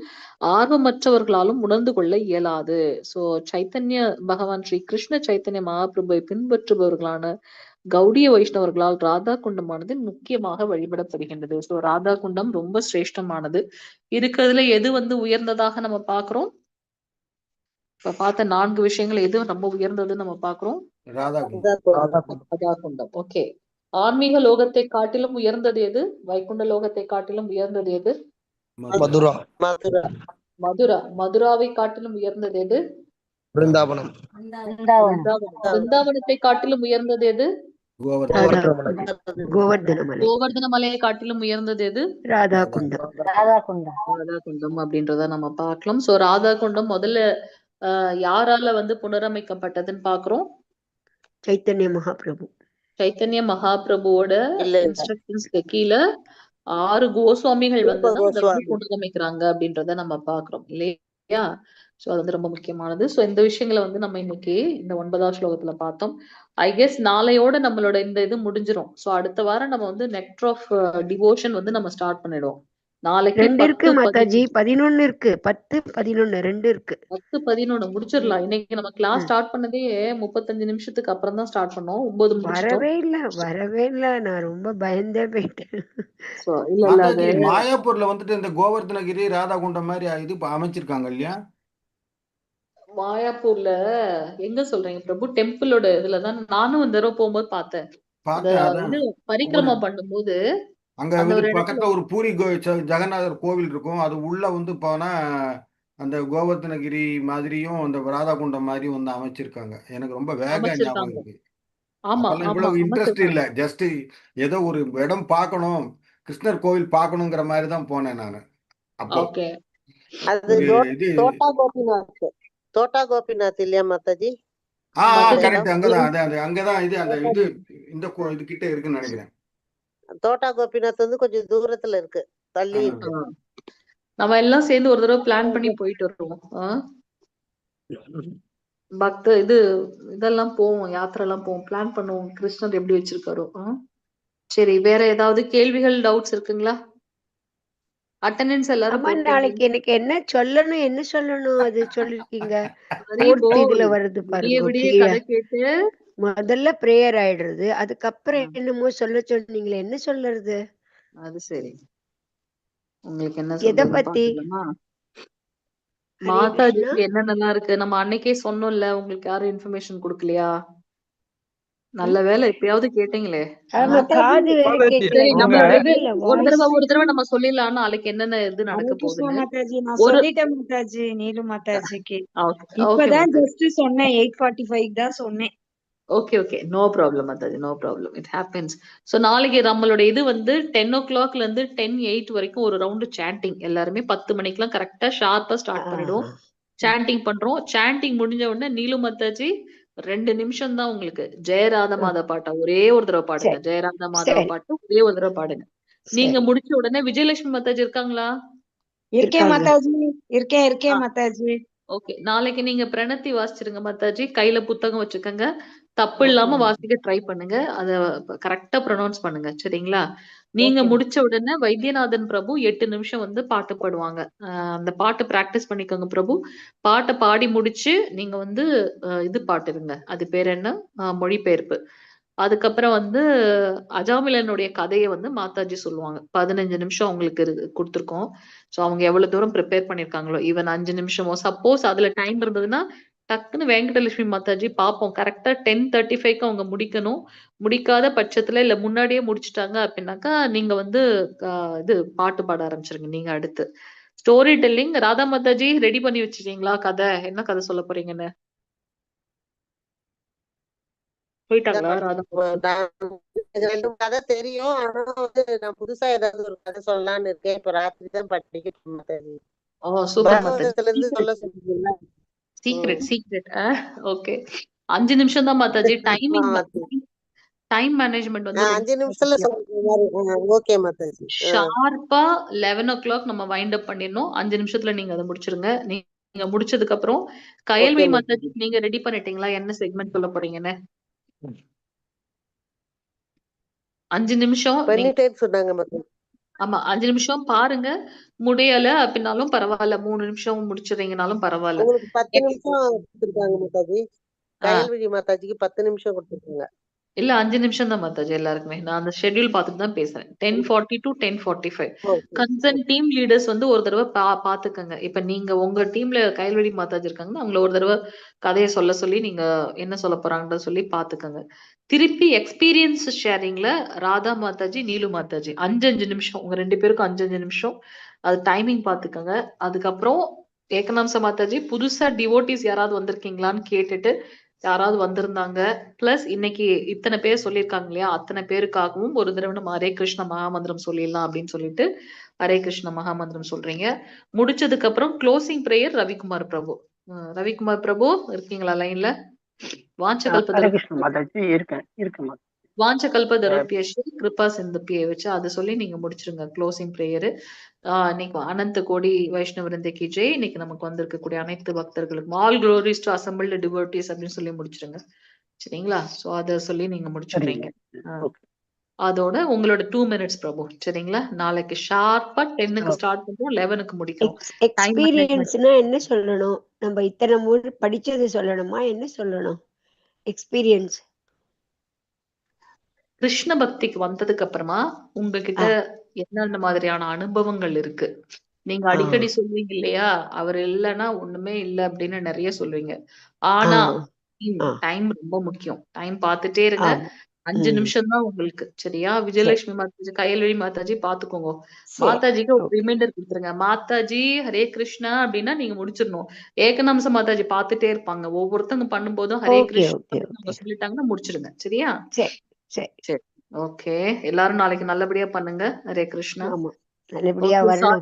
ஆர்வமற்றவர்களாலும் உணர்ந்து கொள்ள இயலாது. சோ சைத்தன்ய பகவான் ஸ்ரீ கிருஷ்ண சைத்தன்ய மகாபிரபுவை பின்பற்றுபவர்களான கௌடிய வைஷ்ணவர்களால் ராதா குண்டமானது முக்கியமாக வழிபடப்படுகின்றது. சோ ராதா குண்டம் ரொம்ப சிரேஷ்டமானது. இருக்கிறதுல எது வந்து உயர்ந்ததாக நம்ம பாக்குறோம்? இப்ப பார்த்த 4 விஷயங்கள் எது ரொம்ப உயர்ந்ததுன்னு நம்ம பாக்குறோம்? ராதா ராதா குண்டம். ஓகே. ஆன்மீக லோகத்தை காட்டிலும் உயர்ந்தது எது? வைகுண்ட லோகத்தை காட்டிலும் உயர்ந்தது எது? மதுரா. மதுராவை காட்டிலும் உயர்ந்தது எது? பிருந்தாவனம். பிருந்தாவனத்தை காட்டிலும் உயர்ந்தது எது? கோவர்தன மலையை காட்டிலும் உயர்ந்தது எது? ராதா குண்டம் அப்படின்றத நம்ம பார்க்கலாம். சோ ராதா குண்டம் முதல்ல யாரால வந்து புனரமைக்கப்பட்டதுன்னு பாக்குறோம்? சைத்தன்ய மகாபிரபு. சைத்தன்ய மகாபிரபுவோட இன்ஸ்ட்ரக்ஷன்ஸ்க்கு கீழே 6 கோஸ்வாமிகள் வந்து புனரமைக்கிறாங்க அப்படின்றத நம்ம பாக்குறோம் இல்லையா? சோ அது வந்து ரொம்ப முக்கியமானது. சோ இந்த விஷயங்களை வந்து நம்ம இன்னைக்கு இந்த 9வது ஸ்லோகத்துல பார்த்தோம். ஐ கெஸ் நாளையோட நம்மளோட இந்த இது முடிஞ்சிரும். சோ அடுத்த வாரம் நம்ம வந்து நெக்டர் ஆஃப் டிவோஷன் வந்து நம்ம ஸ்டார்ட் பண்ணிடுவோம். நாளைக்கு 2 இருக்கு மாதாஜி, 11 இருக்கு, 10, 11 2 இருக்கு. 10, 11 முடிச்சிடலாம். இன்னைக்கு நம்ம கிளாஸ் ஸ்டார்ட் பண்ணதே 35 நிமிஷத்துக்கு அப்புறம் தான் ஸ்டார்ட் பண்ணோம். 9 வரவே இல்ல. நான் ரொம்ப பயந்தே போயிட்டேன். மாயாப்பூர்ல வந்துட்டு இந்த கோவர்தனகிரி ராதா குண்டம் மாதிரி இது அமைச்சிருக்காங்க இல்லையா? மாயாப்பூர்ல எங்க சொல்றீங்க பிரபு? டெம்பிளோட இதுலதான் நானும் இந்த தடவை போகும்போது பார்த்தேன். பரிக்கிரமா பண்ணும்போது அங்க பக்கத்துல ஒரு பூரி ஜெகநாதர் கோவில் இருக்கும். அது உள்ள வந்து போனா அந்த கோவர்தனகிரி மாதிரியும் அந்த ராதா குண்டம் மாதிரியும் வந்து அமைச்சிருக்காங்க. எனக்கு ரொம்ப வேக ஞாபகம் இருக்கு. இவ்வளவு இன்ட்ரெஸ்ட் இல்ல, ஜஸ்ட் ஏதோ ஒரு இடம் பார்க்கணும், கிருஷ்ணர் கோவில் பார்க்கணுங்கிற மாதிரி தான் போனேன் நானு. அப்போ தோட்டா கோபிநாத் இல்லையா மாதாஜி? கரெக்ட். அங்கதான் இது அந்த இது இந்த இது கிட்ட இருக்குன்னு நினைக்கிறேன். தோட்டா கோபிநாத் வந்து கொஞ்சம் தூரத்துல இருக்கு, தள்ளி இருக்கு. நம்ம எல்லாம் சேர்ந்து ஒரு தடவை பிளான் பண்ணி போயிட்டு வருவோம். இதெல்லாம் போவோம், யாத்திரை எல்லாம் போவோம், பிளான் பண்ணுவோம், கிருஷ்ணர் எப்படி வச்சிருக்காரோ. சரி, வேற ஏதாவது கேள்விகள், டவுட்ஸ் இருக்குங்களா? அட்டெண்டன்ஸ் எல்லாரும் நாளைக்கு எனக்கு என்ன சொல்லணும் அது சொல்லிருக்கீங்க. இதுல வருது பாருங்க, முதல்ல பிரேயர் ஆயிடுறது, அதுக்கப்புறம் என்னமோ சொல்ல சொன்னீங்களே, என்ன சொல்றது? அது சரி, உங்களுக்கு என்ன எதை பத்தி? மாதாஜிக்கு என்ன நல்லா இருக்கு நம்ம அன்னைக்கே சொன்னோம்ல, உங்களுக்கு யாரும் இன்ஃபர்மேஷன் கொடுக்கலையா? நல்ல வேலை இப்பயாவது கேட்டீங்களே. ஆமா, காது வேற மாதாஜி கேட்கல. சரி, உங்க நம்மளோட இது இல்ல ஒரு வாய்ஸ். தடவை நம்ம சொல்லிடலாம். நாளைக்கு என்னென்ன இது நடக்க ஹரே கிருஷ்ணா போகுதுன்னு மாதாஜி, நான் ஒரு சொல்லிட்டேன் மாதாஜி நீலு மாதாஜிக்கு. ஓகே இப்பதான் மாதாஜி. ஜஸ்ட் சொன்னேன், 8:45 தான் சொன்னேன். Okay no problem Mataji, no problem, it happens. So நாளைக்கு நம்மளோட இது வந்து 10 o'clock இருந்து 10:08 வரைக்கும் ஒரு ரவுண்டு சாண்டிங். எல்லாருமே 10 மணிக்கெல்லாம் கரெக்டா ஷார்ப்பா ஸ்டார்ட் பண்ணிடுவோம். சாண்டிங் பண்றோம். சாண்டிங் முடிஞ்ச உடனே நீலு மாதாஜி 2 நிமிஷம் தான் உங்களுக்கு. ஜெயராத மாதா பாட்டை ஒரே ஒரு தடவை பாடுங்க. சரி ஜெயராத மாதா சரி பாட்டு ஒரே ஒரு தடவை பாடுங்க. நீங்க சரி முடிச்ச உடனே விஜயலட்சுமி மாதாஜி இருக்காங்களா? இருக்கேன் இருக்காங்க. மாதாஜி, ஆ, இருக்கேன் மாதாஜி. ஓகே. நாளைக்கு நீங்க பிரணத்தி வாசிச்சிருங்க மாதாஜி. கையில புத்தகம் வச்சுக்கோங்க. தப்பு ஓகே இல்லாம மாதாஜி, வாசிக்க ட்ரை பண்ணுங்க. அத கரெக்டா ப்ரொனவுன்ஸ் பண்ணுங்க. சரிங்களா? நீங்க ஓகே முடிச்ச உடனே வைத்தியநாதன் பிரபு 8 நிமிஷம் வந்து பாட்டு பாடுவாங்க. அந்த பாட்டு பிராக்டிஸ் பண்ணிக்கோங்க பிரபு. பாட்டை பாடி முடிச்சு நீங்க வந்து இது பாட்டுருங்க. அது பேர் என்ன? மொழிபெயர்ப்பு. அதுக்கப்புறம் வந்து அஜாமிலனுடைய கதையை வந்து மாதாஜி சொல்லுவாங்க. 15 நிமிஷம் அவங்களுக்கு கொடுத்துருக்கோம். ஸோ அவங்க எவ்வளவு தூரம் ப்ரிப்பேர் பண்ணிருக்காங்களோ, ஈவன் 5 நிமிஷமோ சப்போஸ் அதுல டைம் இருந்ததுன்னா டக்குன்னு வெங்கடலட்சுமி மாதாஜி பார்ப்போம். கரெக்டா 10:35க்கு அவங்க முடிக்கணும். முடிக்காத பட்சத்துல இல்ல முன்னாடியே முடிச்சிட்டாங்க அப்படின்னாக்கா நீங்க வந்து இது பாட்டு பாட ஆரம்பிச்சிருங்க. நீங்க அடுத்து story telling. Radha Mataji ready பண்ணி வச்சிருக்கீங்களா? கதை என்ன கதை சொல்ல போறீங்கன்னு போயிட்டாங்களா ராதா மாதாஜி? எனக்கு 2 கதை தெரியும். ஆனா வந்து நான் புதுசா ஏதாவது ஒரு கதை சொல்லலாம்னு இருக்கேன். இப்ப ராத்திரி தான் படிக்கணும் மாதாஜி. சூப்பர் மாதாஜி. பாகவதத்துல இருந்து சொல்ல சொன்னீங்கல்ல. சீக்ரெட். ஓகே. 5 நிமிஷம் தான் மாதாஜி. மாதாஜி. டைம் மேனேஜ்மெண்ட் வந்து 5 நிமிஷத்துல சொல்ற மாதிரி. ஓகே மாதாஜி. ஷார்ப்பா 11 o'clock நம்ம வைண்ட் அப் பண்ணிடணும். 5 நிமிஷத்துல நீங்க அதை முடிச்சிருங்க. நீங்க முடிச்சதுக்கு அப்புறம் கயல்வி மாதாஜி நீங்க ரெடி பண்ணிட்டீங்களா? என்ன செக்மெண்ட் சொல்ல போறீங்கன்னு? 5 நிமிஷம் பண்ணிட்டே சொன்னாங்க மாதாஜி. ஆமா 5 நிமிஷம் பாருங்க. முடியல அப்படின்னாலும் பரவாயில்ல. 3 நிமிஷம் முடிச்சிருந்தீங்கனாலும் பரவாயில்ல. உங்களுக்கு 10 நிமிஷம் கொடுத்துருக்காங்க மாதாஜி. கயல்விழி மாதாஜிக்கு 10 நிமிஷம் கொடுத்துருக்காங்க. இல்ல 5 நிமிஷம் தான் மாதாஜி எல்லாருக்குமே. நான் அந்த ஷெட்யூல் பார்த்துட்டு தான் பேசுறேன். 10:40 to 10:45. கன்சர்ன் டீம் லீடர்ஸ் வந்து ஒரு தடவை பாத்துக்கங்க. இப்ப நீங்க உங்க டீம்ல கயல்வெளி மாதாஜி இருக்காங்கன்னா அவங்கள ஒரு தடவை கதையை சொல்ல சொல்லி நீங்க என்ன சொல்ல போறாங்கன்னு சொல்லி பாத்துக்கங்க. திருப்பி எக்ஸ்பீரியன்ஸ் ஷேரிங்ல ராதா மாதாஜி, நீலு மாதாஜி 5 நிமிஷம். உங்க 2 பேருக்கும் 5 நிமிஷம். அது டைமிங் பாத்துக்கங்க. அதுக்கப்புறம் ஏகநாம்ச மாதாஜி புதுசா டிவோட்டிஸ் யாராவது வந்திருக்கீங்களான்னு கேட்டுட்டு யாராவது வந்திருந்தாங்க. பிளஸ் இன்னைக்கு இத்தனை பேர் சொல்லியிருக்காங்க இல்லையா? அத்தனை பேருக்காகவும் ஒரு தடவை நம்ம ஹரே கிருஷ்ண மகாமந்திரம் சொல்லிடலாம் அப்படின்னு சொல்லிட்டு ஹரே கிருஷ்ண மகாமந்திரம் சொல்றீங்க. முடிச்சதுக்கு அப்புறம் க்ளோசிங் பிரேயர் ரவிக்குமார் பிரபு. ரவிக்குமார் பிரபு இருக்கீங்களா லைன்ல? வாஞ்சகல்பதருப்பியஸ்ரீ கிருபா சிந்துப்பியை வச்சு அதை சொல்லி நீங்க முடிச்சிருங்க க்ளோசிங் பிரேயரு. இன்னைக்கு அனந்த கோடி வைஷ்ணவ விருந்தைக்கு ஜெய். இன்னைக்கு நமக்கு வந்திருக்கக்கூடிய அனைத்து பக்தர்களுக்கும் all glories to assembled devotees அப்படின்னு சொல்லி முடிச்சிருங்க. சரிங்களா? சோ அதை சொல்லி நீங்க முடிச்சிடுறீங்க. அதோட உங்களோட 2 minutes பிரபு. சரிங்களா? நாளைக்கு ஷார்ப்பா 10க்கு ஸ்டார்ட் பண்றோம், 11க்கு முடிக்கிறோம். எக்ஸ்பீரியன்ஸ்னா என்ன சொல்லணும்? நம்ம இத்தனை முறை படிச்சது சொல்லணுமா? என்ன சொல்லணும்? எக்ஸ்பீரியன்ஸ் கிருஷ்ண பக்திக்கு வந்ததுக்கு அப்புறமா உங்ககிட்ட என்னென்ன மாதிரியான அனுபவங்கள் இருக்கு? நீங்க அடிக்கடி சொல்லுவீங்க இல்லையா? அவர் இல்லைன்னா ஒண்ணுமே இல்லை அப்படின்னு நிறைய சொல்லுவீங்க. ஆனா டைம் ரொம்ப முக்கியம். டைம் பார்த்துட்டே இருங்க. 5 நிமிஷம் தான் உங்களுக்கு. சரியா? விஜயலட்சுமி மாதாஜி, கயல்வெளி மாதாஜி பாத்துக்கோங்க. மாதாஜிக்கு ஒரு ரிமைண்டர் கொடுத்துருங்க. மாதாஜி ஹரே கிருஷ்ணா அப்படின்னா நீங்க முடிச்சிடணும். ஏகநாம்ச மாதாஜி பாத்துட்டே இருப்பாங்க. ஒவ்வொருத்தங்க பண்ணும்போதும் ஹரே கிருஷ்ணா அவங்க சொல்லிட்டாங்கன்னா முடிச்சிடுங்க. சரியா? சரி. ஓகே. எல்லாரும் நாளைக்கு நல்லபடியா பண்ணுங்க. ஹரே கிருஷ்ணா. நல்லபடியா வரணும்.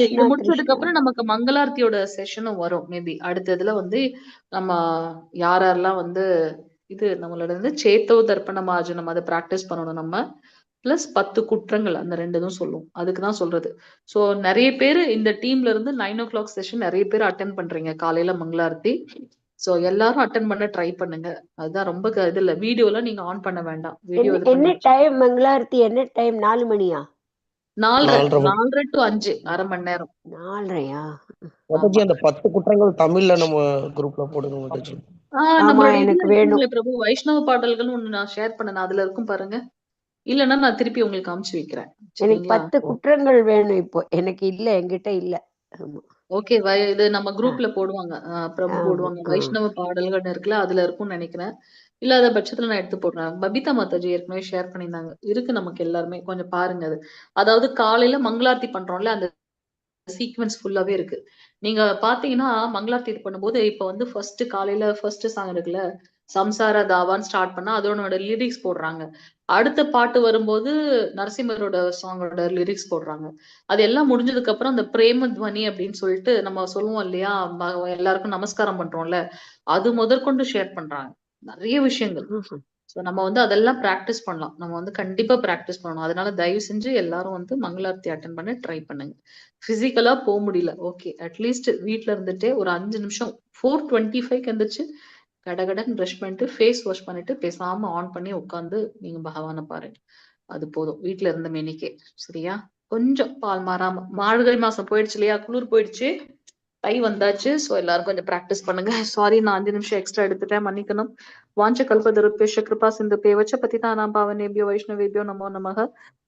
இது முடிச்சதுக்கு அப்புறம் நமக்கு மங்களார்த்தியோட செஷனும் வரும். மேபி அடுத்ததுல வந்து நம்ம யாரெல்லாம் வந்து இது நம்மளோட வந்து சேத்தோ தர்ப்பண மார்ஜனம் அதை பிராக்டிஸ் பண்ணணும் நம்ம. பிளஸ் 10 குற்றங்கள் அந்த 2 சொல்லுவோம். அதுக்குதான் சொல்றது. சோ நிறைய பேர் இந்த டீம்ல இருந்து 9 o'clock செஷன் நிறைய பேர் அட்டென்ட் பண்றீங்க காலையில மங்களார்த்தி. சோ எல்லாரும் அட்டென்ட் பண்ண ட்ரை பண்ணுங்க. அதுதான் ரொம்ப இது இல்ல. வீடியோல நீங்க ஆன் பண்ண வேண்டாம். வீடியோ என்ன டைம் மங்களார்த்தி? என்ன டைம்? 4 மணியா? 4:30 to 5 அரை மணி நேரம். 4:30யா? அந்த 10 குற்றங்கள் தமிழ்ல நம்ம குரூப்ல போடுங்க மாதாஜி. நம்மளோட எனக்கு வேணும் பிரபு வைஷ்ணவ பாடல்கள் ஒண்ணு நான் ஷேர் பண்ணேன். அதுல இருக்கும் பாருங்க. இல்லன்னா நான் திருப்பி உங்களுக்கு காமிச்சு வைக்கிறேன். எனக்கு 10 குற்றங்கள் வேணும் இப்போ. எனக்கு இல்ல, என்கிட்ட இல்ல. ஆமா. ஓகே, இது நம்ம குரூப்ல போடுவாங்க. பிரபு போடுவாங்க. வைஷ்ணவ பாடல்கள் இருக்குல்ல, அதுல இருக்கும்னு நினைக்கிறேன். இல்லாத பட்சத்துல நான் எடுத்து போடுறேன். பபிதா மாதாஜி ஏற்கனவே ஷேர் பண்ணியிருந்தாங்க. இருக்கு நமக்கு எல்லாருமே. கொஞ்சம் பாருங்க அது. அதாவது காலையில மங்களார்த்தி பண்றோம்ல, அந்த சீக்வென்ஸ் ஃபுல்லாவே இருக்கு. நீங்க பாத்தீங்கன்னா மங்களார்த்தி இது பண்ணும்போது இப்ப வந்து காலையில ஃபர்ஸ்ட் சாங் இருக்குல்ல, சம்சார தாவான்னு ஸ்டார்ட் பண்ணா அதோட லிரிக்ஸ் போடுறாங்க. அடுத்த பாட்டு வரும்போது நரசிம்மரோட சாங்கோட லிரிக்ஸ் போடுறாங்க. அது எல்லாம் முடிஞ்சதுக்கு அப்புறம் அந்த பிரேம துவனி அப்படின்னு சொல்லிட்டு நம்ம சொல்லுவோம் இல்லையா, எல்லாருக்கும் நமஸ்காரம் பண்றோம்ல, அது முதற்கொண்டு ஷேர் பண்றாங்க. நிறைய விஷயங்கள். சோ நம்ம வந்து அதெல்லாம் பிராக்டிஸ் பண்ணலாம். நம்ம வந்து கண்டிப்பா பிராக்டிஸ் பண்ணணும். அதனால தயவு செஞ்சு எல்லாரும் வந்து மங்களார்த்தி அட்டன் பண்ண ட்ரை பண்ணுங்க. பிசிக்கலா போக முடியல, ஓகே, அட்லீஸ்ட் வீட்ல இருந்துட்டே ஒரு 5 நிமிஷம் 4:25 எந்திரிச்சு கடகடன் பிரஷ் பண்ணிட்டு ஃபேஸ் வாஷ் பண்ணிட்டு பேசாம ஆன் பண்ணி உட்கார்ந்து நீங்க பகவானை பாருங்க. அது போதும், வீட்ல இருந்த மேனிக்கே. சரியா? கொஞ்சம் பால் மாறாம. மார்கழி மாசம் போயிடுச்சு இல்லையா, குளிர் போயிடுச்சு, தை வந்தாச்சு. சோ எல்லாரும் கொஞ்சம் பிராக்டிஸ் பண்ணுங்க. சாரி, நான் 5 நிமிஷம் எக்ஸ்ட்ரா எடுத்துட்டேன், மன்னிக்கணும். வாஞ்ச கல்பதருப்பேஷ கிருபா சிந்து பேவச்ச பதிதானாம் பாவனேபியோ வைஷ்ணவேபியோ நமோ நமः.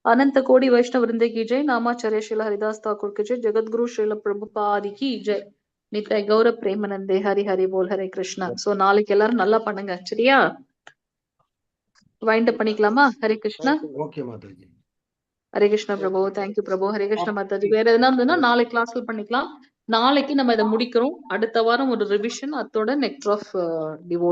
अनंत कोटि वैष्णव वृंद की जय. नामाचार्य श्रील हरिदास ठाकुर की जय. जगत गुरु श्रील प्रभुपाद की जय. நித்ய கௌர பிரேமநந்தே. ஹரி ஹரி போல். ஹரே கிருஷ்ணா. சோ நாளைக்கு எல்லாரும் நல்லா பண்ணுங்க. சரியா? வைண்ட் அப் பண்ணிக்கலாமா? ஹரே கிருஷ்ணா. ஓகே மாதாஜி. ஹரே கிருஷ்ணா பிரபு. தேங்க்யூ பிரபு. ஹரே கிருஷ்ணா மாதாஜி. வேற எதுனா இருந்ததுன்னா நாளைக்கு கிளாஸ்ல பண்ணிக்கலாம். நாளைக்கு நம்ம இதை முடிக்கிறோம். அடுத்த வாரம் ஒரு ரிவிஷன், அத்தோட நெக்ஸ்ட் ஆஃப் டிவோட்